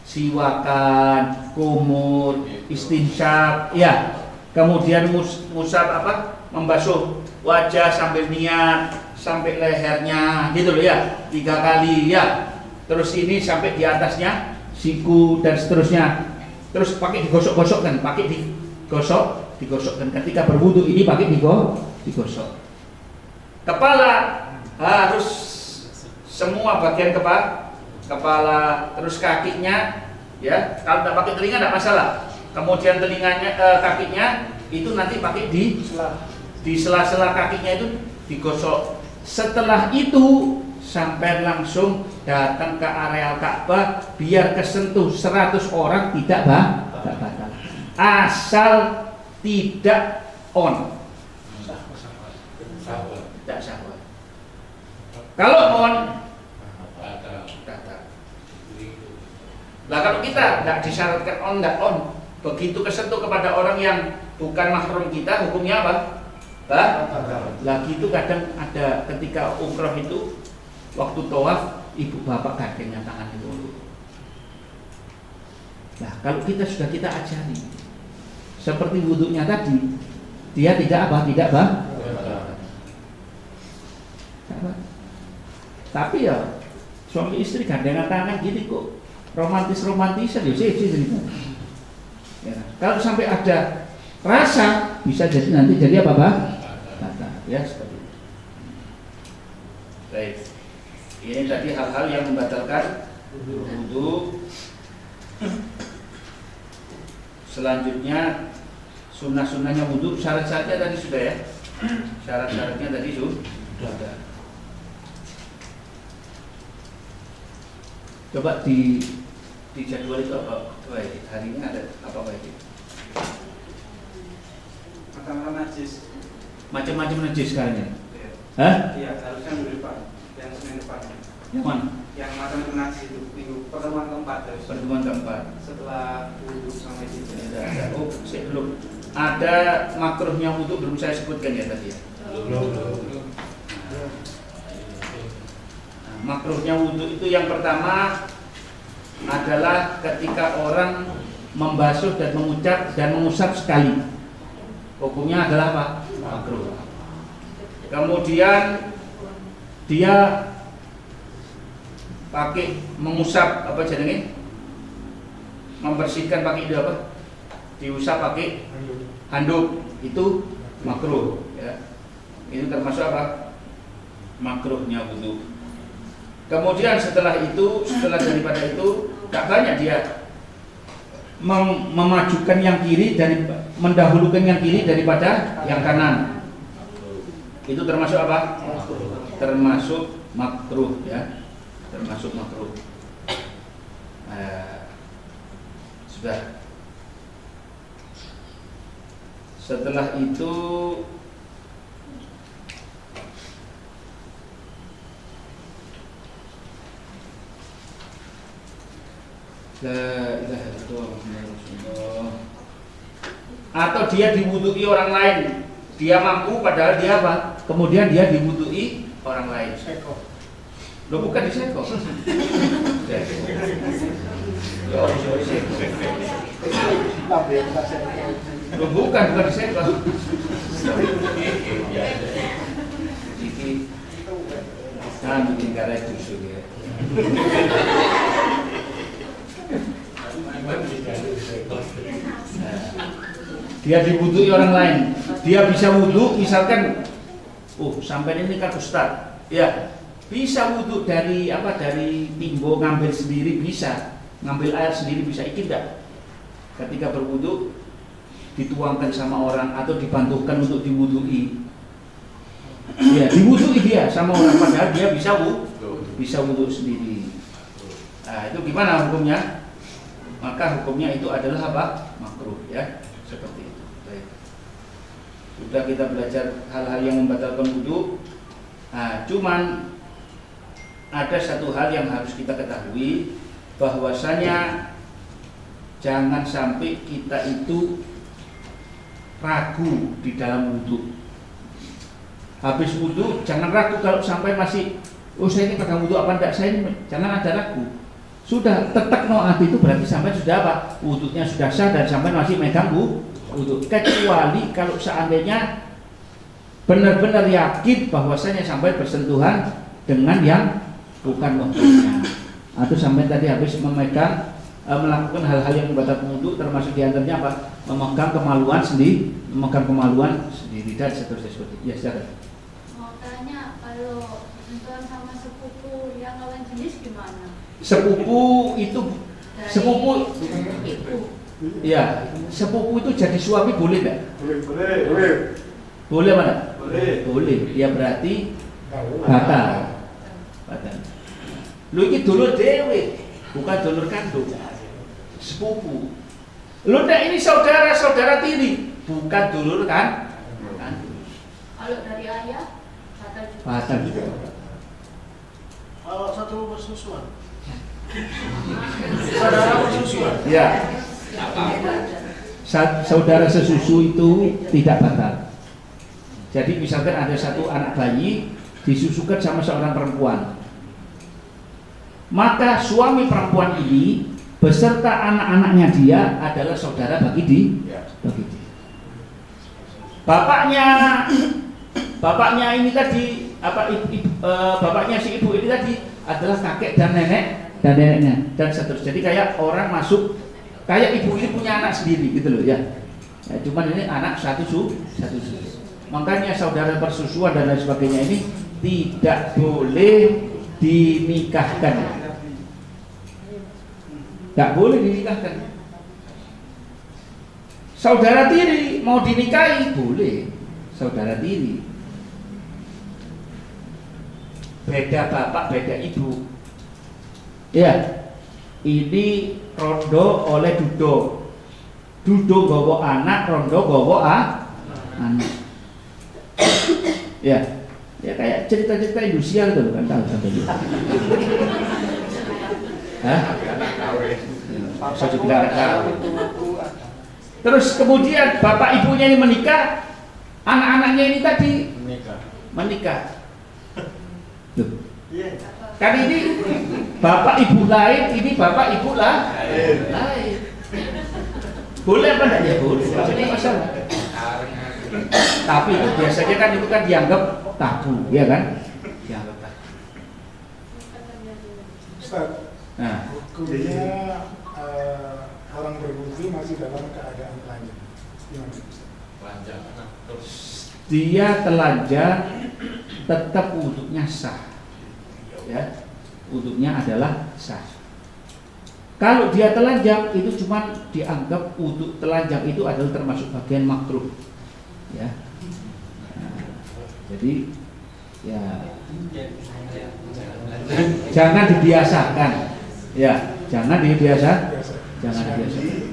siwakan, kumur, istinsyaq, ya. Kemudian musab apa? Membasuh wajah sambil niat sampai lehernya, gitu loh ya, 3 kali ya. Terus ini sampai di atasnya siku dan seterusnya. Terus pakai digosok-gosokkan, digosokkan. Ketika berwudu ini pakai digosok. Kepala harus semua bagian kepala, terus kakinya ya. Kalau tidak pakai telinga tidak masalah. Kemudian telinganya, kakinya itu nanti pakai di sela-sela kakinya itu digosok. Setelah itu sampai langsung datang ke area Ka'bah, biar kesentuh 100 orang tidak batal. Asal tidak on. Tidak sahwat. Kalau on batal. Lah kalau kita tidak disyaratkan on, tidak on. Begitu kesentuh kepada orang yang bukan mahram kita, hukumnya apa? Lagi itu kadang ada ketika umroh itu waktu tawaf ibu bapak gandengnya tangan itu. Nah kalau kita sudah kita ajari seperti wudhunya tadi, dia tidak tapi ya suami istri gandengan tangan gini kok romantis-romantisan ya sih cerita. Ya, kalau sampai ada rasa bisa jadi nanti jadi apa Pak? Ya seperti itu. Baik. Ini tadi hal-hal yang membatalkan wudu. Selanjutnya sunnah-sunnahnya wudu, syarat-syaratnya tadi sudah ya. Syarat-syaratnya tadi sudah. Coba di jadwal itu apa? Hari ini ada apa ini? Macam-macam najis. Macam-macam najis sekarang ya? Hah? Iya, harusnya minggu depan. Yang Senin depan. Yang mana? Yang macam-macam najis itu minggu pertemuan keempat. Pertemuan keempat. Setelah wudhu sampai di sini. Oh, saya belum. Ada makruhnya wudhu belum saya sebutkan ya tadi ya. Belum. Makruhnya wudhu itu yang pertama adalah ketika orang membasuh dan mengucap dan mengusap sekali. Hukumnya adalah apa? Makruh. Kemudian dia pakai mengusap apa jadinya? Membersihkan pakai itu apa? Diusap pakai handuk, itu makruh ya. Itu termasuk apa? Makruhnya wudhu. Kemudian setelah daripada itu tak banyak dia memajukan yang kiri mendahulukan yang kiri daripada yang kanan. Itu termasuk apa? Termasuk makruh ya. Termasuk makruh. Sudah. Setelah itu la ilaha illallah. Atau dia diwudui orang lain, dia mampu padahal dia apa? Kemudian dia diwudui orang lain. Lo bukan diseko. Lo bukan diseko. Iki kan bikin gara tusuk ya. Dia diwudui orang lain, dia bisa wudhu misalkan, sampai ini kan Ustaz, ya bisa wudhu dari apa, dari timbo ngambil sendiri bisa, ngambil air sendiri bisa, iki enggak? Ketika berwudhu dituangkan sama orang atau dibantukan untuk diwudhui, ya diwudhui dia sama orang padahal dia bisa wudhu sendiri. Nah itu gimana hukumnya? Maka hukumnya itu adalah apa? Makruh ya, seperti itu. Baik. Sudah kita belajar hal-hal yang membatalkan wudhu. Nah, cuman ada satu hal yang harus kita ketahui, bahwasanya jangan sampai kita itu ragu di dalam wudhu. Habis wudhu jangan ragu, kalau sampai masih saya ini pegang wudhu apa enggak, saya ini jangan ada ragu. Sudah tetap hati itu berarti sampai sudah apa? Wudhunya sudah sah dan sampai masih megang wudhu. Kecuali kalau seandainya benar-benar yakin bahwasanya sampai bersentuhan dengan yang bukan waktunya, atau sampai tadi habis memegang melakukan hal-hal yang membatalkan wudhu, termasuk diantaranya apa? Memegang kemaluan sendiri dan seterusnya seperti itu. Ya, silakan. Mau tanya, kalau sentuhan sama sepupu yang lawan jenis gimana? Sepupu itu sepupu Ibu. ya, sepupu itu jadi suami boleh enggak? Boleh mana? Boleh. Ya berarti batal. Lu ini dulur dewe, bukan dulur kandung. Sepupu. Lu ndak ini saudara tiri, bukan dulur kan? Kalau dari ayah, Batal juga. Kalau satu bersusuan. Saudara bersusuan. Ya. Saudara sesusu itu tidak batal. Jadi misalkan ada satu anak bayi disusukan sama seorang perempuan, maka suami perempuan ini beserta anak-anaknya dia adalah saudara bagi dia. Bapaknya ini tadi bapaknya si ibu ini tadi adalah kakek dan neneknya dan seterusnya. Jadi kayak orang masuk, kayak ibu ini punya anak sendiri gitu loh ya. Cuman ini anak satu susu. Makanya saudara persusuan dan lain sebagainya ini tidak boleh dinikahkan. Tidak boleh dinikahkan. Saudara tiri mau dinikahi boleh, saudara tiri. Beda bapak, beda ibu. Ya, ini rondo oleh dudo. Dudo gowo anak, rondo gowo anak. Ya kayak cerita-cerita Indonesia gitu kan, tahu sampai itu. Hah? Saya juga nggak tahu. Terus kemudian bapak ibunya ini menikah, anak-anaknya ini tadi menikah. Loh. Kan ini bapak ibu lain, ini bapak ibu lain. Boleh apa enggak ya? Boleh. Jadi masalah. Tapi itu biasanya kan itu kan dianggap tabu, ya kan? Dianggap tabu. Ustaz, Nah, hukumnya orang berwudu masih dalam keadaan telanjang. Gimana? dia telanjang tetap wudhunya sah. Ya, wudhunya adalah sah. Kalau dia telanjang itu cuma dianggap wudhu telanjang itu adalah termasuk bagian makruh. Ya. Nah, jadi ya jangan dibiasakan. Ya, jangan dibiasakan.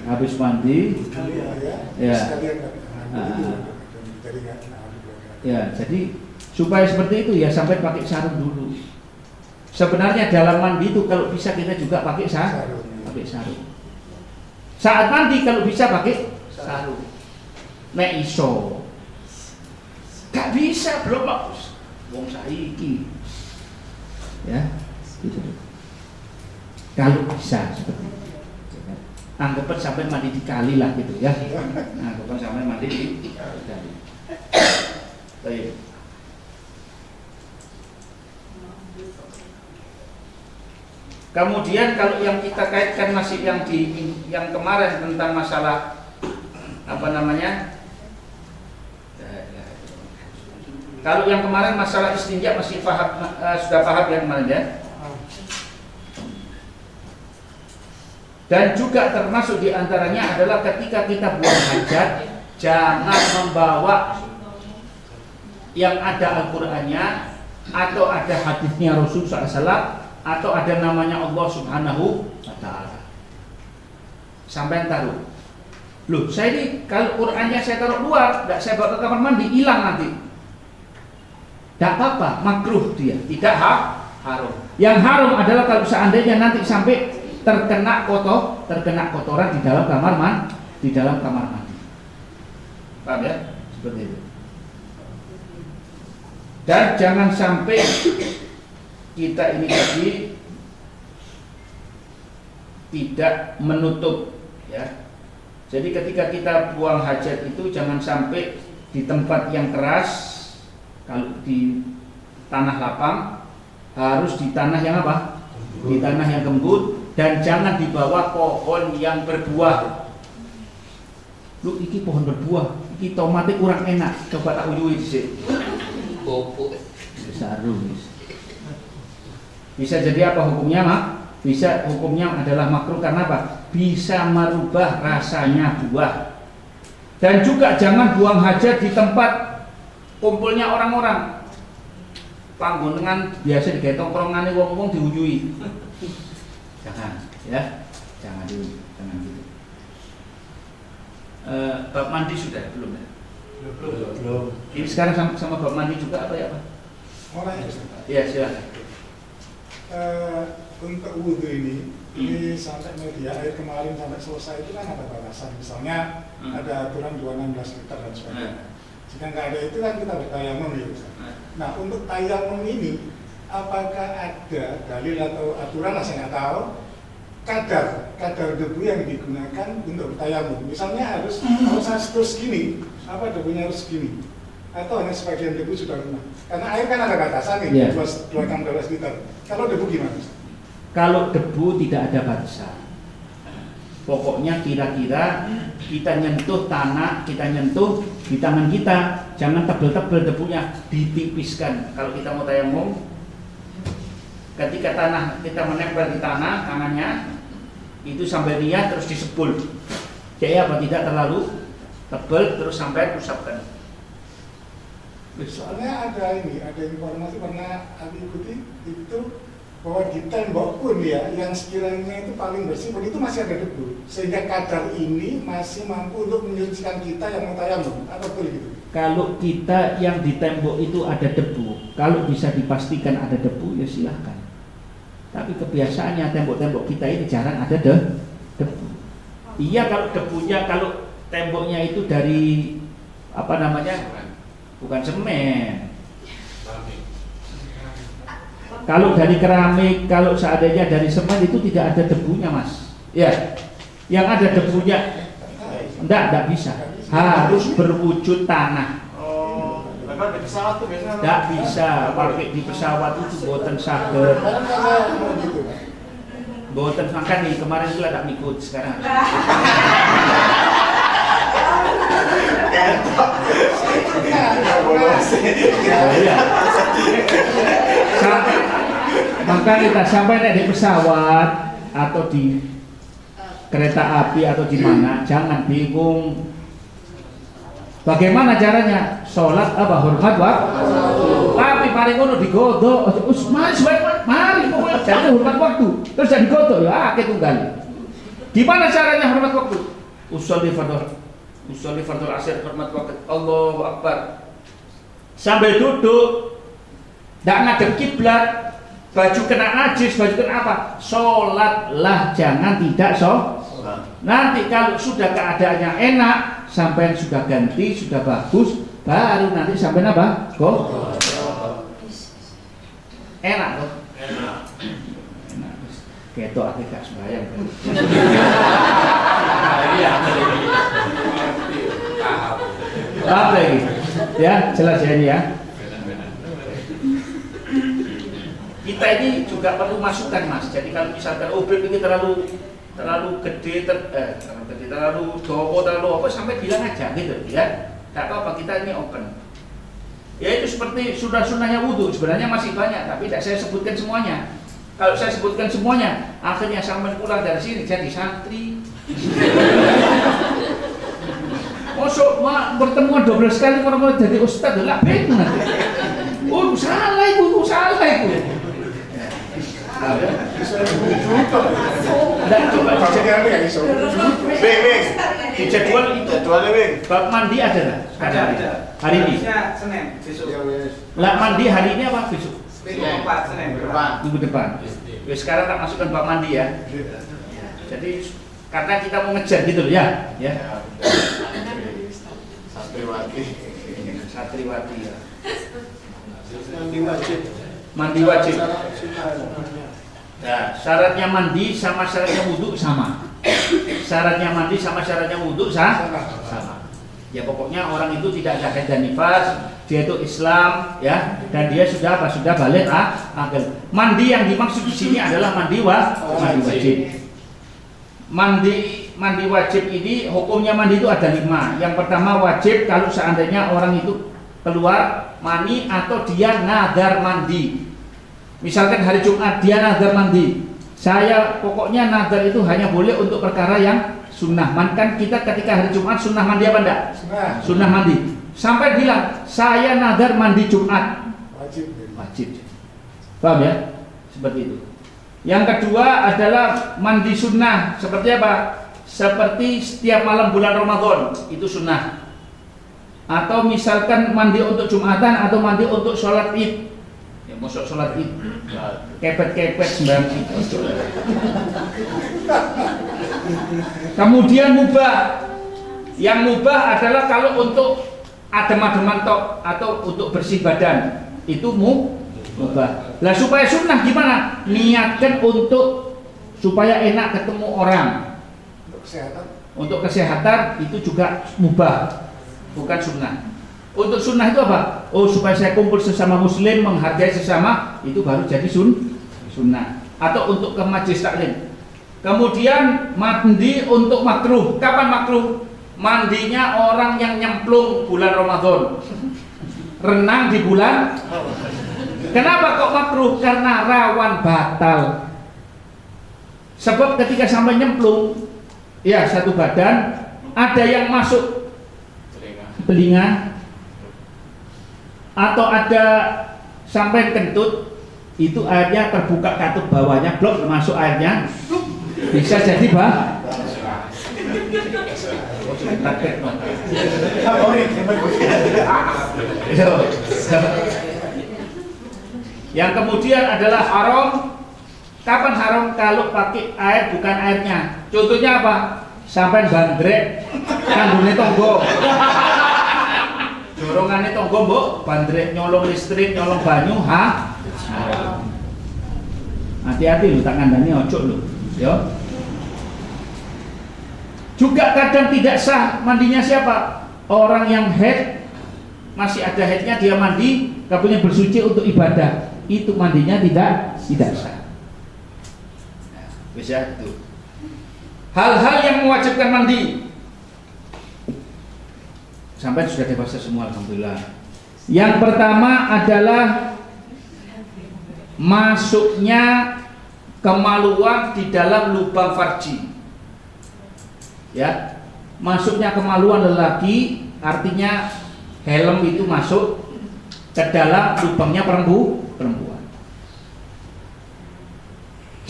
Habis mandi, ya. Jadi nggak Ya, jadi supaya seperti itu ya sampai pakai sarung dulu. Sebenarnya dalam mandi itu kalau bisa kita juga pakai sarung. Saat mandi kalau bisa pakai sarung. Nek iso. Gak bisa belum bagus. Wong saiki. Ya, gitu. Kalau bisa seperti itu. Anggapan sampai mandi di kali lah gitu ya. Anggapan sampai mandi di kali. Baik. Kemudian kalau yang kita kaitkan masih yang kemarin tentang masalah apa namanya? Kalau yang kemarin masalah istinja masih paham, sudah paham yang kemarin ya. Dan juga termasuk diantaranya adalah ketika kita buang hajat, jangan membawa yang ada Al-Qur'annya atau ada hadisnya Rasul SAW atau ada namanya Allah Subhanahu wa Ta'ala. Sampai taruh. Loh, saya ini kalau Qur'annya saya taruh luar, tidak saya bawa ke kamar mandi, hilang nanti. Tidak apa-apa, makruh dia, tidak haram. Yang haram adalah kalau seandainya nanti sampai terkena kotoran di dalam kamar mandi. Paham ya? Seperti itu. Dan jangan sampai kita ini tadi tidak menutup ya. Jadi ketika kita buang hajat itu jangan sampai di tempat yang keras. Kalau di tanah lapang harus di tanah yang apa? Di tanah yang gembur. Dan jangan dibawa pohon yang berbuah. Lu iki pohon berbuah, iki tomatnya kurang enak. Coba tak uyui sih. Bopok. Bisa jadi apa hukumnya, Mak? Bisa hukumnya adalah makruh karena apa? Bisa merubah rasanya buah. Dan juga jangan buang hajat di tempat kumpulnya orang-orang. Panggongan biasa digawe tongkrongane wong-wong diuyui. Jangan, ya, jangan gitu. Bab mandi sudah belum ya? Belum. Ini sekarang sama bab mandi juga apa ya Pak? Mau nanya Ustaz? Iya silakan. Untuk wudhu ini sampai media air kemarin sampai selesai itu kan ada batasan. Misalnya ada aturan 216 liter dan sebagainya. Jika nggak ada itu kan kita bertayamum ya Ustaz. Nah untuk tayamum ini apakah ada dalil atau aturan, saya nggak tahu, kadar debu yang digunakan untuk bertayamum. Misalnya harus terus gini, apa debunya harus gini, atau hanya sebagian debu sudah kena. Karena air kan ada batasan nih, 216 liter. Kalau debu gimana? Kalau debu tidak ada batasan. Pokoknya kira-kira kita nyentuh tanah, kita nyentuh di tangan kita, jangan tebel-tebel debunya, ditipiskan. Kalau kita mau tayamum, ketika tanah kita menempel di tanah tangannya itu sampai niat terus disebul. Jadi apa tidak terlalu tebal terus sampai usapkan. Soalnya ada informasi pernah aku ikuti itu bahwa di tembok pun ya yang sekiranya itu paling bersih begitu masih ada debu, sehingga kadar ini masih mampu untuk menyucikan kita yang mau tayamum atau betul gitu. Kalau kita yang di tembok itu ada debu, kalau bisa dipastikan ada debu ya silahkan. Tapi kebiasaannya tembok-tembok kita ini jarang ada debu. Iya kalau debunya, kalau temboknya itu dari apa namanya, bukan semen. Kalau dari keramik, kalau seandainya dari semen itu tidak ada debunya Mas. Ya, yang ada debunya enggak bisa. Harus berwujud tanah. Bahkan di pesawat tuh biasanya Enggak bisa pakai di pesawat itu boten saged. Boten makan nih kemarin itu ada mikut sekarang. Iya. Maka kita sampai di pesawat atau di kereta api atau di mana, jangan bingung. Bagaimana caranya? Sholat apa hormat waktu. Tapi mari ngono digodok, mari pokoknya jadi hormat waktu. Terus jadi digodok ya akeh tunggal. Gimana caranya hormat waktu? Usul di fadhol usolli fardhu asar hormat waktu Allahu Akbar. Sambil duduk tidak ngadep kiblat, baju kena najis, baju kena apa, sholatlah, jangan tidak nanti kalau sudah keadaannya enak, sampai sudah ganti, sudah bagus, baru nanti sampai apa? Enak kok. Enak. Ketok aku gak sembahyang. Apa lagi? Ya, jelas ya ini ya. Kita ini juga perlu masukan Mas. Jadi kalau misalkan bib ini terlalu gede, terlalu dopo, terlalu apa, sampai bilang aja gitu ya. Tak apa-apa, kita ini open. Ya itu seperti sunnah-sunnahnya wudhu, sebenarnya masih banyak, tapi tidak saya sebutkan semuanya. Kalau saya sebutkan semuanya, akhirnya sampai pulang dari sini jadi santri. Masuk bertemu 12 kali orang-orang jadi ustadz, lah bingung nanti. Oh salah itu. Ada coba di jadwal itu. Bab mandi ada nggak? Ada. Hari ini. Senin besok. Lah mandi hari ini apa besok? Minggu 4 Senin Minggu depan. Sekarang tak masukkan bab mandi ya. Jadi karena kita mau ngejar gitu loh ya. Satriwati ya. Mandi wajib. Nah, syaratnya mandi sama syaratnya wudhu sama. Syaratnya mandi sama syaratnya wudhu sama. Ya pokoknya orang itu tidak ada haid dan nifas, dia itu Islam ya, dan dia sudah balik akil. Mandi yang dimaksud di sini adalah mandi wajib. Mandi wajib ini hukumnya mandi itu ada 5. Yang pertama wajib kalau seandainya orang itu keluar mani atau dia nadar mandi. Misalkan hari Jumat dia nadar mandi. Saya pokoknya nadar itu hanya boleh untuk perkara yang sunnah. Kan kita ketika hari Jumat sunnah mandi apa enggak? Sunnah mandi. Sampai bilang saya nadar mandi Jumat. Wajib. Paham ya? Seperti itu. Yang kedua adalah mandi sunnah. Seperti apa? Seperti setiap malam bulan Ramadan itu sunnah. Atau misalkan mandi untuk Jumatan atau mandi untuk sholat Id. Ya masuk sholat Id. Kepet sembarang. Kemudian mubah. Yang mubah adalah kalau untuk adem-ademan tok atau untuk bersih badan itu mubah. Lah supaya sunnah gimana? Niatkan untuk supaya enak ketemu orang. Untuk kesehatan itu juga mubah, bukan sunnah. Untuk sunnah itu apa? Oh supaya saya kumpul sesama muslim, menghargai sesama, itu baru jadi sunnah. Atau untuk ke majlis taklim. Kemudian mandi untuk makruh. Kapan makruh? Mandinya orang yang nyemplung bulan Ramadan, renang di bulan. Kenapa kok makruh? Karena rawan batal. Sebab ketika sampai nyemplung, ya satu badan, ada yang masuk telinga, atau ada sampai kentut, itu airnya terbuka katup bawahnya, blok masuk airnya, bisa jadi Yang kemudian adalah haram. Kapan haram? Kalau pakai air bukan airnya. Contohnya apa? Sampai bandrek kandungnya tonggo, dorongannya tonggo mbok, bandrek nyolong listrik, nyolong banyu, hati-hati lu, tak ngandani ojo lu yo. Juga kadang tidak sah mandinya siapa? Orang yang haid, masih ada haidnya dia mandi, kabarnya bersuci untuk ibadah, itu mandinya tidak sah. Bisa itu. Hal-hal yang mewajibkan mandi sampai sudah dewasa semua, alhamdulillah. Yang pertama adalah masuknya kemaluan di dalam lubang farji. Ya, masuknya kemaluan lelaki artinya helm itu masuk ke dalam lubangnya perempuan.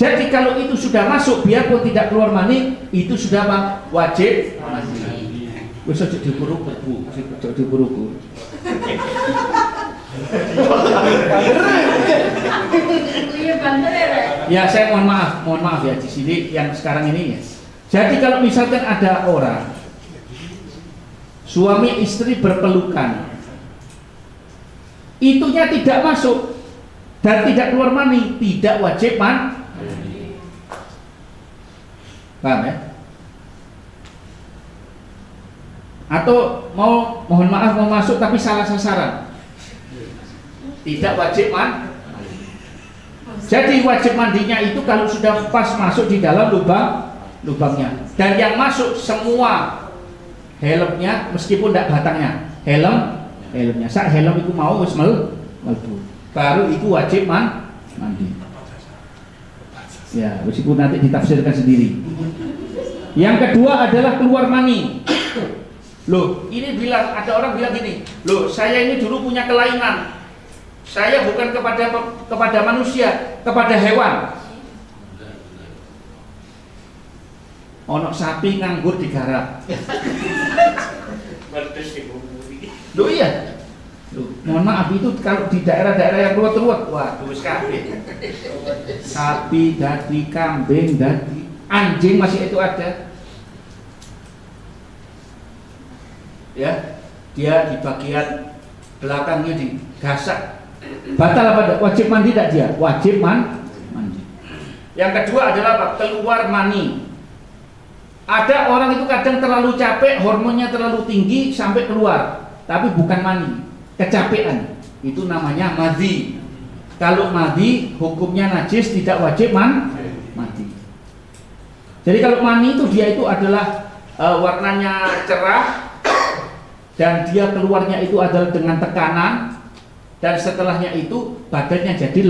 Jadi kalau itu sudah masuk, biarpun tidak keluar mani, itu sudah wajib mandi. Wis aja diukur-ukur, Bu. Aja diukur-ukur. Iya banter ya, Rek? Ya saya mohon maaf ya di sini yang sekarang ini ya. Jadi kalau misalkan ada orang suami istri berpelukan, itunya tidak masuk dan tidak keluar mani, tidak wajib mandi. Paham ya? Atau mohon maaf mau masuk tapi salah sasaran, tidak wajib mandi. Jadi wajib mandinya itu kalau sudah pas masuk di dalam lubangnya, dan yang masuk semua helmnya meskipun tidak batangnya, helmnya. Saat helm itu mau wis melbu, baru itu wajib mandi. Ya, meskipun nanti ditafsirkan sendiri. Yang kedua adalah keluar mani. Loh, ini ada orang bilang gini, loh saya ini dulu punya kelainan. Saya bukan kepada manusia, kepada hewan. Ono sapi nganggur digarap. Loh iya. Loh, mohon maaf itu kalau di daerah-daerah yang luar-luar, wah wis kabeh. Sapi, dadi, kambing, dadi, anjing masih itu ada. Ya, dia di bagian belakangnya digasak. Batal apa tidak? Wajib mandi tidak dia? Wajib mandi. Yang kedua adalah apa? Keluar mani. Ada orang itu kadang terlalu capek, hormonnya terlalu tinggi sampai keluar, tapi bukan mani, kecapean. Itu namanya madhi. Kalau madhi hukumnya najis, tidak wajib mandi. Jadi kalau mani itu dia itu adalah warnanya cerah dan dia keluarnya itu adalah dengan tekanan. Dan setelahnya itu badannya jadi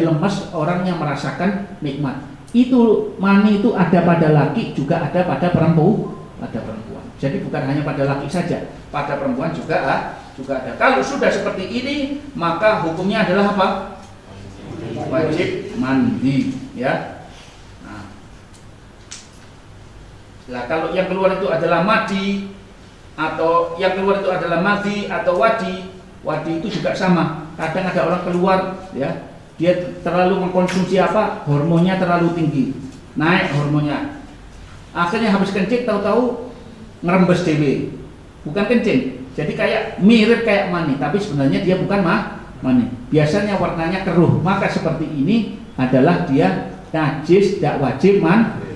lemes, orangnya merasakan nikmat. Itu mani itu ada pada laki juga ada pada perempuan. Jadi bukan hanya pada laki saja, pada perempuan juga ada. Kalau sudah seperti ini, maka hukumnya adalah apa? Wajib mandi, ya. Nah, kalau yang keluar itu adalah madi, atau yang keluar itu adalah madhi atau wadi itu juga sama. Kadang ada orang keluar, ya, dia terlalu mengkonsumsi apa, hormonnya terlalu tinggi, naik hormonnya, akhirnya habis kencing tahu-tahu ngerembes dewe, bukan kencing, jadi kayak mirip kayak mani, tapi sebenarnya dia bukan mani. Biasanya warnanya keruh, maka seperti ini adalah dia najis, tidak wajib mandi.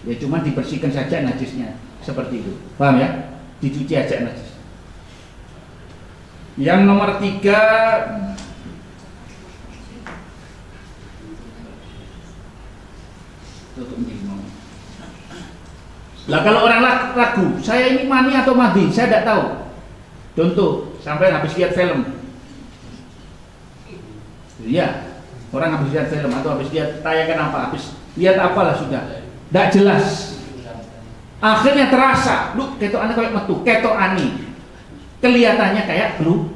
Ya cuma dibersihkan saja najisnya, seperti itu, paham ya? Dicuci aja najis. Yang nomor 3, lah kalau orang ragu, saya ini mani atau madhi, saya tidak tahu. Contoh, sampai habis lihat film, iya, orang habis lihat film atau habis lihat tayangan apa, habis lihat apalah sudah, tidak jelas. Akhirnya terasa, lu ketok ane kayak metu, ketok ani. Kelihatannya kayak blue.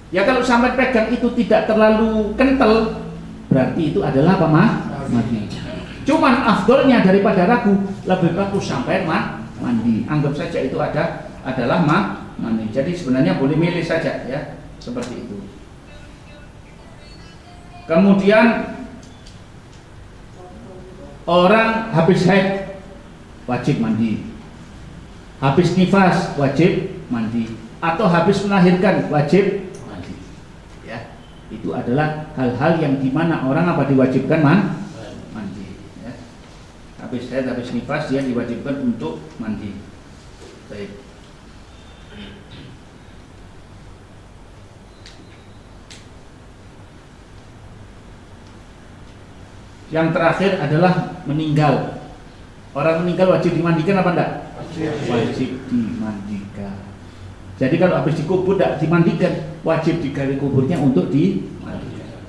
Ya kalau sampai pegang itu tidak terlalu kental, berarti itu adalah apa mandi. Cuman afdolnya daripada ragu, lebih bagus sampai mandi. Anggap saja itu adalah mandi. Jadi sebenarnya boleh milih saja, ya, seperti itu. Kemudian orang habis haid wajib mandi, habis nifas wajib mandi, atau habis melahirkan wajib mandi. Ya, itu adalah hal-hal yang dimana orang apa diwajibkan mandi. Ya. Habis haid, habis nifas dia diwajibkan untuk mandi. Baik. Yang terakhir adalah meninggal. Orang meninggal wajib dimandikan apa enggak? Wajib dimandikan. Jadi kalau habis dikubur tidak dimandikan, wajib digali kuburnya untuk dimandikan.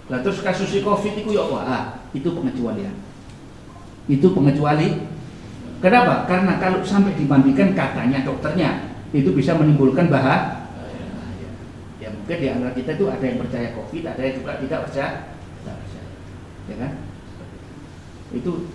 Lah terus kasus Covid itu ya itu pengecualian. Itu pengecuali. Kenapa? Karena kalau sampai dimandikan katanya dokternya itu bisa menimbulkan bahaya. Ya mungkin di antara kita itu ada yang percaya Covid, ada yang juga tidak percaya. Ya kan? Itu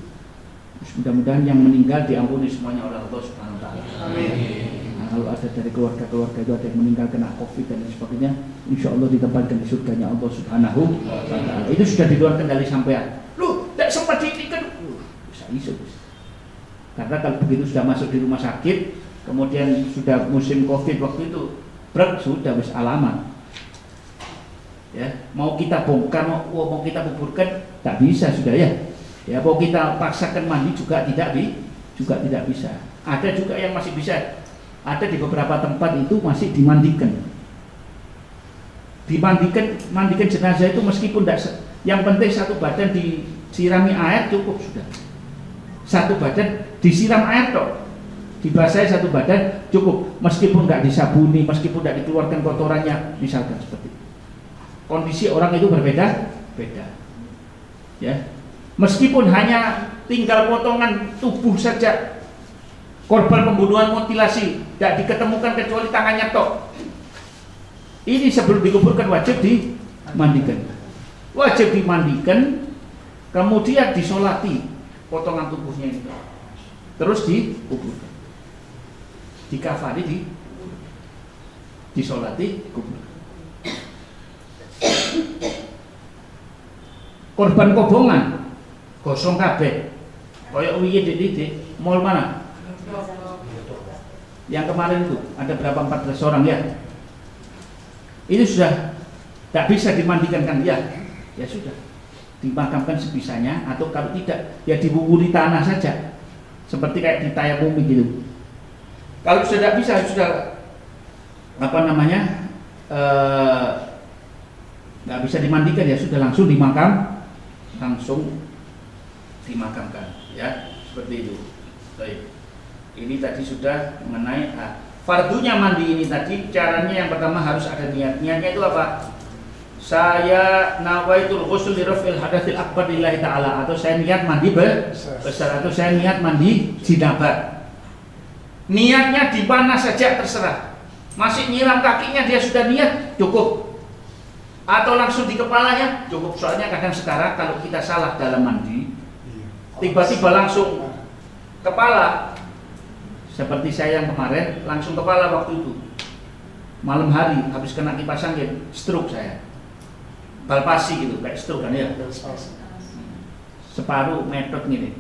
Mudah-mudahan yang meninggal diampuni semuanya oleh Allah Subhanahu wa taala. Amin. Nah, kalau ada dari keluarga-keluarga itu ada yang meninggal kena Covid dan lain sebagainya, insya Allah ditempatkan di surganya Allah Subhanahu wa taala. Itu sudah di luar kendali sampean. Lu tidak sempat diikat. Bisa iso. Karena kalau begitu sudah masuk di rumah sakit, kemudian sudah musim Covid waktu itu, sudah wis alamat. Ya, mau kita bongkar, mau kita kuburkan, tak bisa sudah ya. Ya, mau kita paksakan mandi juga tidak bisa. Ada juga yang masih bisa. Ada di beberapa tempat itu masih dimandikan. Mandikan jenazah itu meskipun tidak, yang penting satu badan disirami air cukup sudah. Satu badan disiram air toh, dibasahi satu badan cukup. Meskipun nggak disabuni, meskipun tidak dikeluarkan kotorannya, misalkan seperti itu. Kondisi orang itu berbeda. Ya. Meskipun hanya tinggal potongan tubuh saja, korban pembunuhan mutilasi tidak diketemukan kecuali tangannya tok. Ini sebelum dikuburkan wajib dimandikan. Kemudian disolati potongan tubuhnya itu. Terus dikuburkan. Dikafani, disolati, dikuburkan. Korban kobongan gosong kabeh. Kayak wingi dik-dik, mall mana? Yang kemarin itu ada berapa 14 orang ya. Ini sudah tak bisa dimandikan kan ya? Ya sudah. Dimakamkan sebisanya atau kalau tidak ya dibuburi tanah saja. Seperti kayak di tayamum gitu. Kalau sudah tidak bisa sudah nggak bisa dimandikan ya sudah langsung dimakamkan ya, seperti itu. Baik. Ini tadi sudah mengenai fardunya mandi ini tadi. Caranya yang pertama harus ada niat. Niatnya itu apa? Saya nawaitul ghusl li raf'il hadatsil akbar lillahi ta'ala, atau saya niat mandi besar, atau saya niat mandi jinabah. Niatnya di mana saja terserah. Masih nyiram kakinya dia sudah niat, cukup. Atau langsung di kepalanya, cukup. Soalnya kadang sekarang kalau kita salah dalam mandi, tiba-tiba langsung kepala. Seperti saya yang kemarin, langsung kepala waktu itu. Malam hari, habis kena kipas angin, stroke saya. Palpasi gitu, kayak stroke kan ya. Separuh metot gini.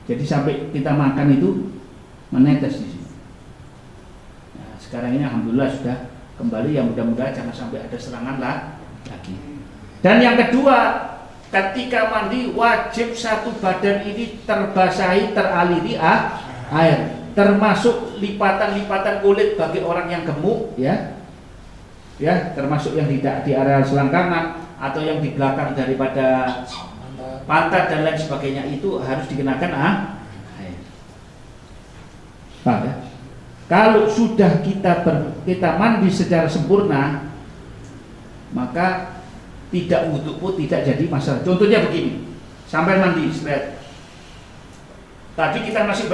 Jadi sampai kita makan itu menetes di sini. Nah, sekarang ini alhamdulillah sudah kembali, yang mudah-mudahan jangan sampai ada serangan lagi. Dan yang kedua, ketika mandi wajib satu badan ini terbasahi, teraliri air, termasuk lipatan-lipatan kulit bagi orang yang gemuk ya, termasuk yang tidak di area selangkangan atau yang di belakang daripada pantat dan lain sebagainya, itu harus dikenakan air. Paham ya? Kalau sudah kita mandi secara sempurna, maka tidak wudhu pun tidak jadi masalah. Contohnya begini, sampai mandi straight. Tadi kita masih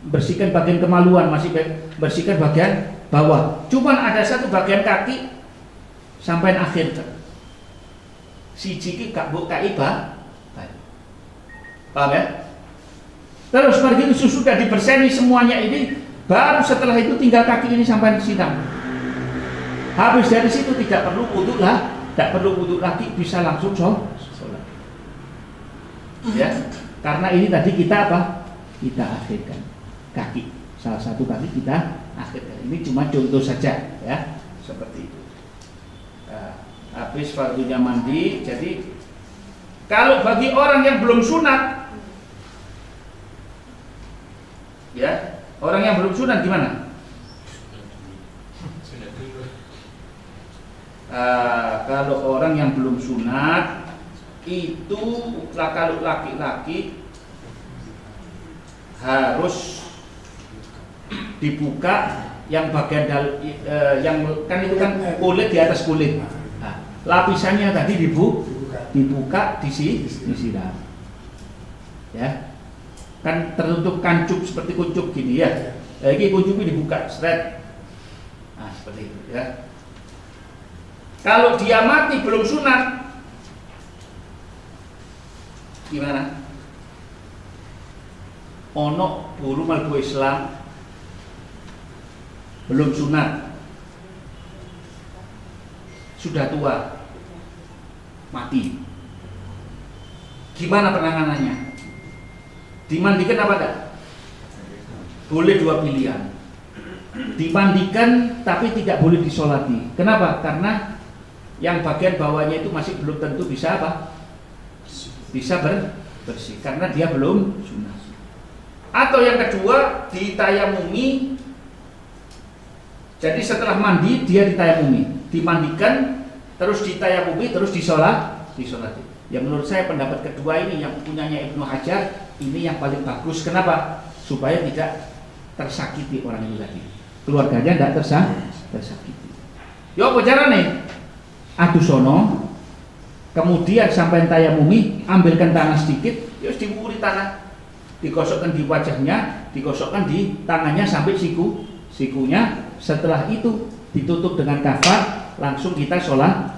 bersihkan bagian kemaluan, masih bersihkan bagian bawah. Cuman ada satu bagian kaki sampai akhir. Si jiki gak buka iba. Paham ya? Terus begitu sudah dibersihkan semuanya ini, baru setelah itu tinggal kaki ini sampai sitam. Habis dari situ tidak perlu wudhu lagi, bisa langsung sholat. Ya, karena ini tadi kita apa? Kita akhirkan kaki, salah satu kaki kita akhirkan. Ini cuma contoh saja, ya, seperti itu. Nah, habis fardunya mandi, jadi kalau bagi orang yang belum sunat, ya, orang yang belum sunat gimana? Kalau orang yang belum sunat itu, kalau laki-laki harus dibuka yang bagian yang kan itu kan kulit di atas kulit. Nah, lapisannya tadi dibuka, disiram. Ya. Kan tertutup kancup seperti kuncup gini ya. Ini kuncupnya dibuka, straight. Nah, seperti itu ya. Kalau dia mati belum sunat, gimana? ono guru mlebu Islam belum sunat, sudah tua, mati. Gimana penanganannya? Dimandikan apa enggak? Boleh dua pilihan. Dimandikan tapi tidak boleh disolati. Kenapa? Karena yang bagian bawahnya itu masih belum tentu bisa apa? Bisa bersih karena dia belum sunat. Atau yang kedua ditayamumi. Jadi setelah mandi dia ditayamumi, dimandikan terus ditayamumi terus disolati. Ya menurut saya pendapat kedua ini yang punyanya Ibnu Hajar ini yang paling bagus. Kenapa? Supaya tidak tersakiti orang itu tadi. Keluarganya tidak tersakiti. Ya apa carane? Adu sono, kemudian sampai tayamumi, ambilkan tanah sedikit, terus diwuri tanah, digosokkan di wajahnya, digosokkan di tangannya sampai sikunya. Setelah itu ditutup dengan kafan, langsung kita sholat.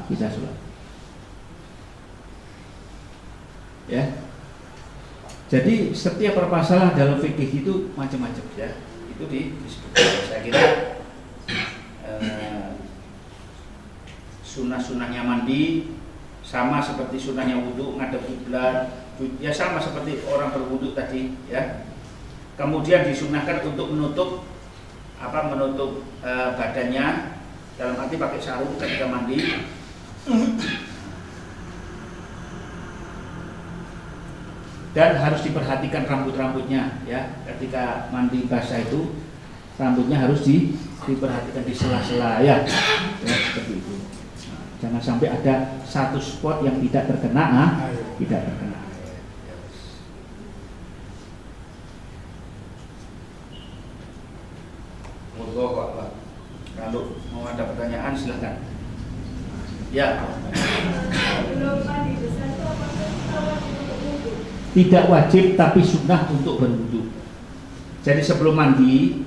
Ya. Jadi setiap permasalahan dalam fikih itu macam-macam ya. Itu saya kira sunnah-sunnahnya mandi sama seperti sunnahnya wudhu, ngadep kiblat, ya sama seperti orang berwudhu tadi ya. Kemudian disunnahkan untuk menutup badannya, dalam arti pakai sarung ketika mandi. Dan harus diperhatikan rambut-rambutnya ya, ketika mandi basah itu rambutnya harus diperhatikan di sela-sela ya, seperti itu. Jangan sampai ada satu spot yang tidak terkena tidak terkena. Kalau mau ada pertanyaan silahkan. Ya. Tidak wajib tapi sunnah untuk berwudu. Jadi sebelum mandi,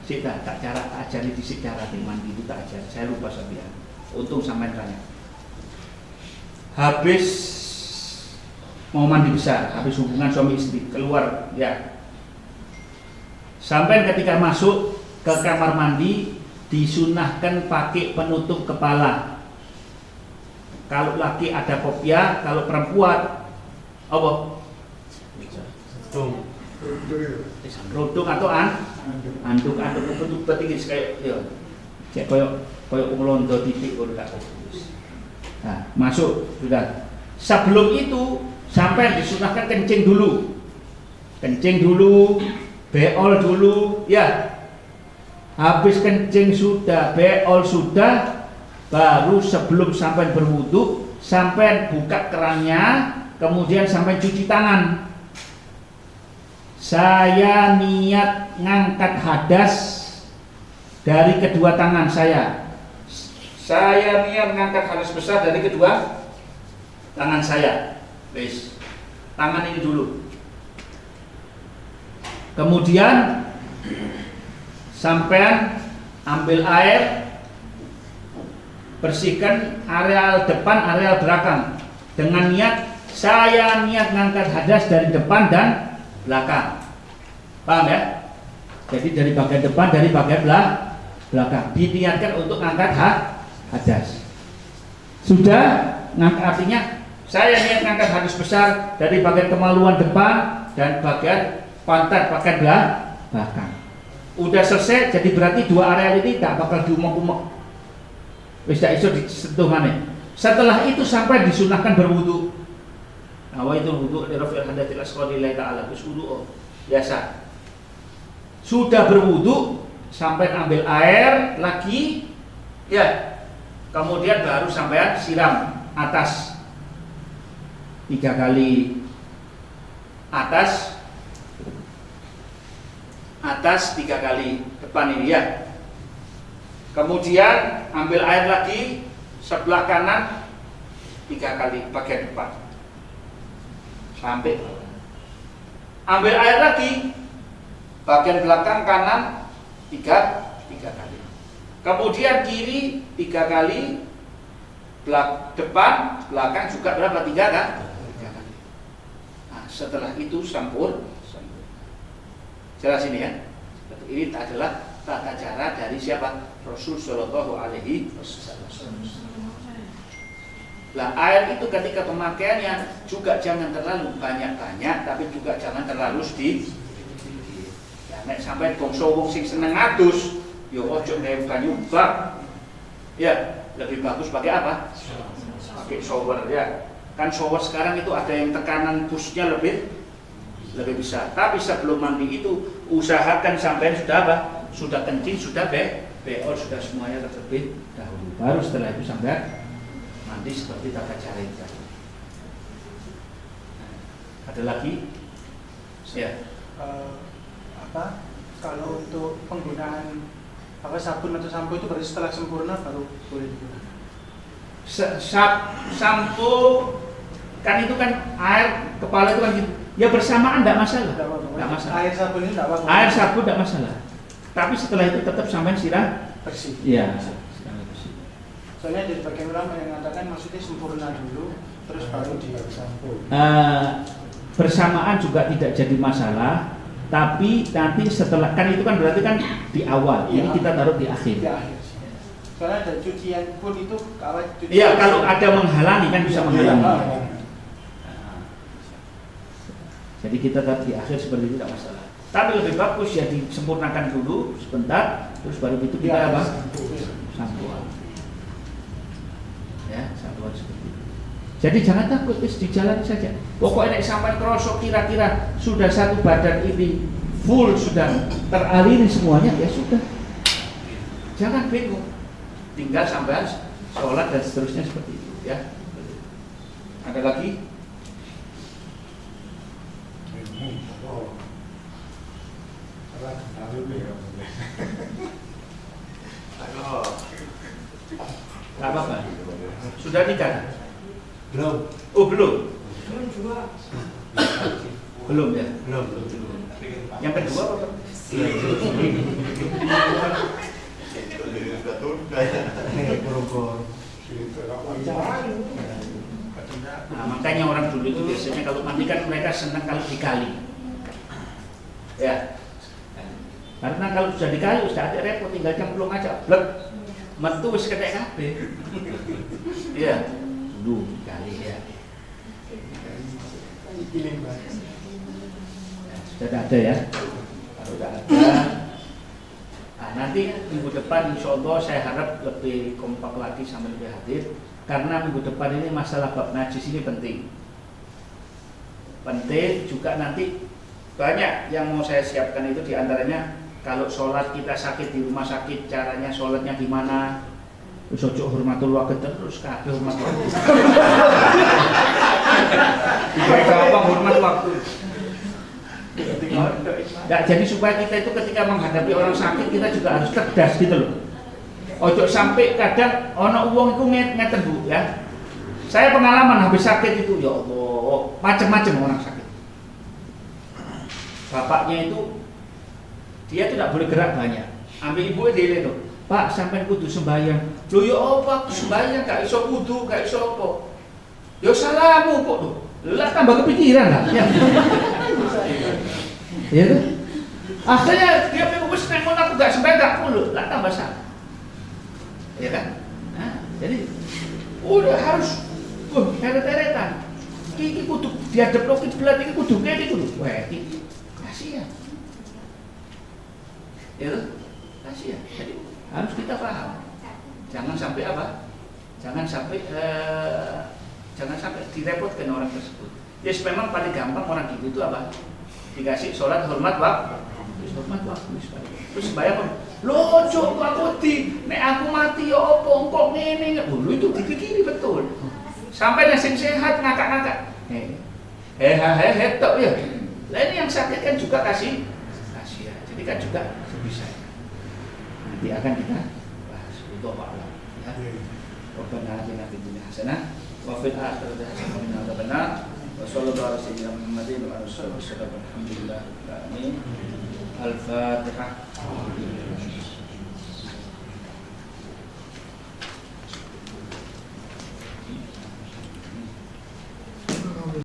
tak cara ajari disik cara mandi itu tak ajar. Saya lupa sampean. Untung sampean tanya. Habis mau mandi besar, habis hubungan suami istri keluar ya. Sampai ketika masuk ke kamar mandi disunahkan pakai penutup kepala. Kalau laki ada kopiah, kalau perempuan apa? Rudung atau anduk bentuk tinggi kayak ya. Cek koyo ngelondo titik udah tak fokus. Nah, masuk sudah. Sebelum itu sampai disunahkan kencing dulu. Kencing dulu, beol dulu, ya. Habis kencing sudah, beol sudah, baru sebelum sampai berwudu, sampai buka kerannya, kemudian sampai cuci tangan. Saya niat ngangkat hadas dari kedua tangan saya. Saya niat ngangkat hadas besar dari kedua tangan saya. Wis, tangan ini dulu. Kemudian sampean ambil air, bersihkan areal depan, areal belakang dengan niat saya niat ngangkat hadas dari depan dan belakang. Paham ya? Jadi dari bagian depan, dari bagian belakang diniatkan untuk ngangkat hadas. Sudah ngangkat, artinya saya niat ngangkat hadas besar dari bagian kemaluan depan dan bagian pantat bagian belakang. Udah selesai, jadi berarti dua area ini tak bakal diumek-umek. Wis dak iso disentuh maneh. Setelah itu sampai disunahkan berwudu. Nah, itu wudu di rafil hadatil asghar lillahi ta'ala, wis wudu biasa. Sudah berwudu sampai ambil air lagi ya. Kemudian baru sampai siram atas 3 kali. Atas 3 kali, depan ini ya. Kemudian ambil air lagi sebelah kanan 3 kali bagian depan. Sampai ambil air lagi bagian belakang kanan 3 kali. Kemudian kiri 3 kali, depan belakang juga berapa? 3 kan? 3 kali. Nah, setelah itu sampur. Jelas ini ya. Ini adalah tata cara dari siapa? Rasul Shallallahu Alaihi Wasallam. Lah air itu ketika pemakaiannya juga jangan terlalu banyak-banyak, tapi juga jangan terlalu sedikit. Ya nek sampai bangsa wong sing seneng adus, yo ojo gawe banyu bak. Ya, lebih bagus pakai apa? Pakai shower ya. Kan shower sekarang itu ada yang tekanan pushnya lebih besar. Tapi sebelum mandi itu usahakan sampai sudah apa? Sudah kencing, sudah BO, sudah semuanya terlebih dahulu. Baru setelah itu sampai mandi seperti tata cara itu. Ada lagi? Ya. Kalau untuk penggunaan sabun atau sampo itu berarti setelah sempurna baru boleh digunakan. Sampo kan itu kan air kepala itu kan gitu. Ya bersamaan tidak masalah. Tidak masalah. Air sabun ini tidak apa-apa. Air sabun tidak masalah. Tapi setelah itu tetap sampai siram bersih. Iya. Soalnya dari bagian ulama yang mengatakan maksudnya sempurna dulu, terus baru di sampo. Bersamaan juga tidak jadi masalah. Tapi nanti setelah, kan itu kan berarti kan di awal, ini kita taruh di akhir. Di akhir. Soalnya ada cucian pun itu kalau cucian. Iya, kalau ada menghalangi kan bisa menghalangi. Jadi kita taruh di akhir seperti itu tidak masalah. Tapi lebih bagus ya disempurnakan dulu sebentar, terus baru itu kita apa? Sampoan. Ya, sampoan seperti itu. Jadi jangan takut, dijalani saja. Pokoknya sampai kerosok kira-kira sudah satu badan ini full, sudah teraliri semuanya, ya sudah. Jangan bingung. Tinggal sampai sholat dan seterusnya seperti itu, ya. Ada lagi? Gak apa-apa. Sudah nikah? Belum. Oh belum. Belum ya. Belum. Yang kedua apa? Nah, makanya orang dulu itu biasanya kalau mandi kan mereka senang kalau dikali. Ya. Karena kalau sudah dikali sudah ada repot, tinggal cemplung aja. Blek. Metu wis ketek kabeh. Iya. Dulu dikali ya. Sudah ada ya. Kalau sudah ada. Nah, nanti minggu depan insya Allah saya harap lebih kompak lagi sampai lebih hadir. Karena minggu depan ini masalah bab najis ini penting. Penting juga nanti banyak yang mau saya siapkan itu diantaranya kalau sholat kita sakit di rumah sakit caranya sholatnya gimana. Terus ojo hormatul waktu terus kabeh hormat waktu. Mereka apa hormat waktu. Nah, jadi supaya kita itu ketika menghadapi orang sakit kita juga harus cerdas gitu loh. Ojo sampai kadang ono wong iku ngeten Bu ya. Saya pengalaman habis sakit itu ya Allah, macam-macam orang sakit. Bapaknya itu dia tidak boleh gerak banyak. Ambil ibu dhewe to. Pak, sampai kudu sembahyang. Loh ya apa sembahyang gak iso kudu, gak iso apa. Ya salahmu kok tuh. Lah tambah kepikiran lah. Ya. Ya tuh. Akhirnya dia pikir wis nek aku gak sembahyang gak kudu, lah tambah salah. Ya kan? Nah, jadi udah harus heret-heretan. Iki kudu diadepno kiblat iki kudu kene kudu. Wah, iki kasihan. Ya tuh. Kasihan. Jadi harus kita paham. Jangan sampai apa? Jangan sampai direpotkan orang tersebut. Yes, memang paling gampang orang gitu itu apa? Dikasih sholat hormat waktu. Hormat waktu. Terus sembahyang. Loh, cok aku nek aku mati ya opo kok ngene. Lu itu dipikiri betul. Sampai yang sehat ngakak-ngakak. Tok ya. Lah ini yang sakit kan juga kasih ya. Jadi kan juga sebisa. Nanti akan kita bahas itu apa ya. Rabbana atina fid dunya hasanah wa fil akhirati hasanah wa qina adzabannar. Wa sallallahu ala sayyidina Muhammadin wa ala alihi wasallam. Alhamdulillah. Al-Fatihah.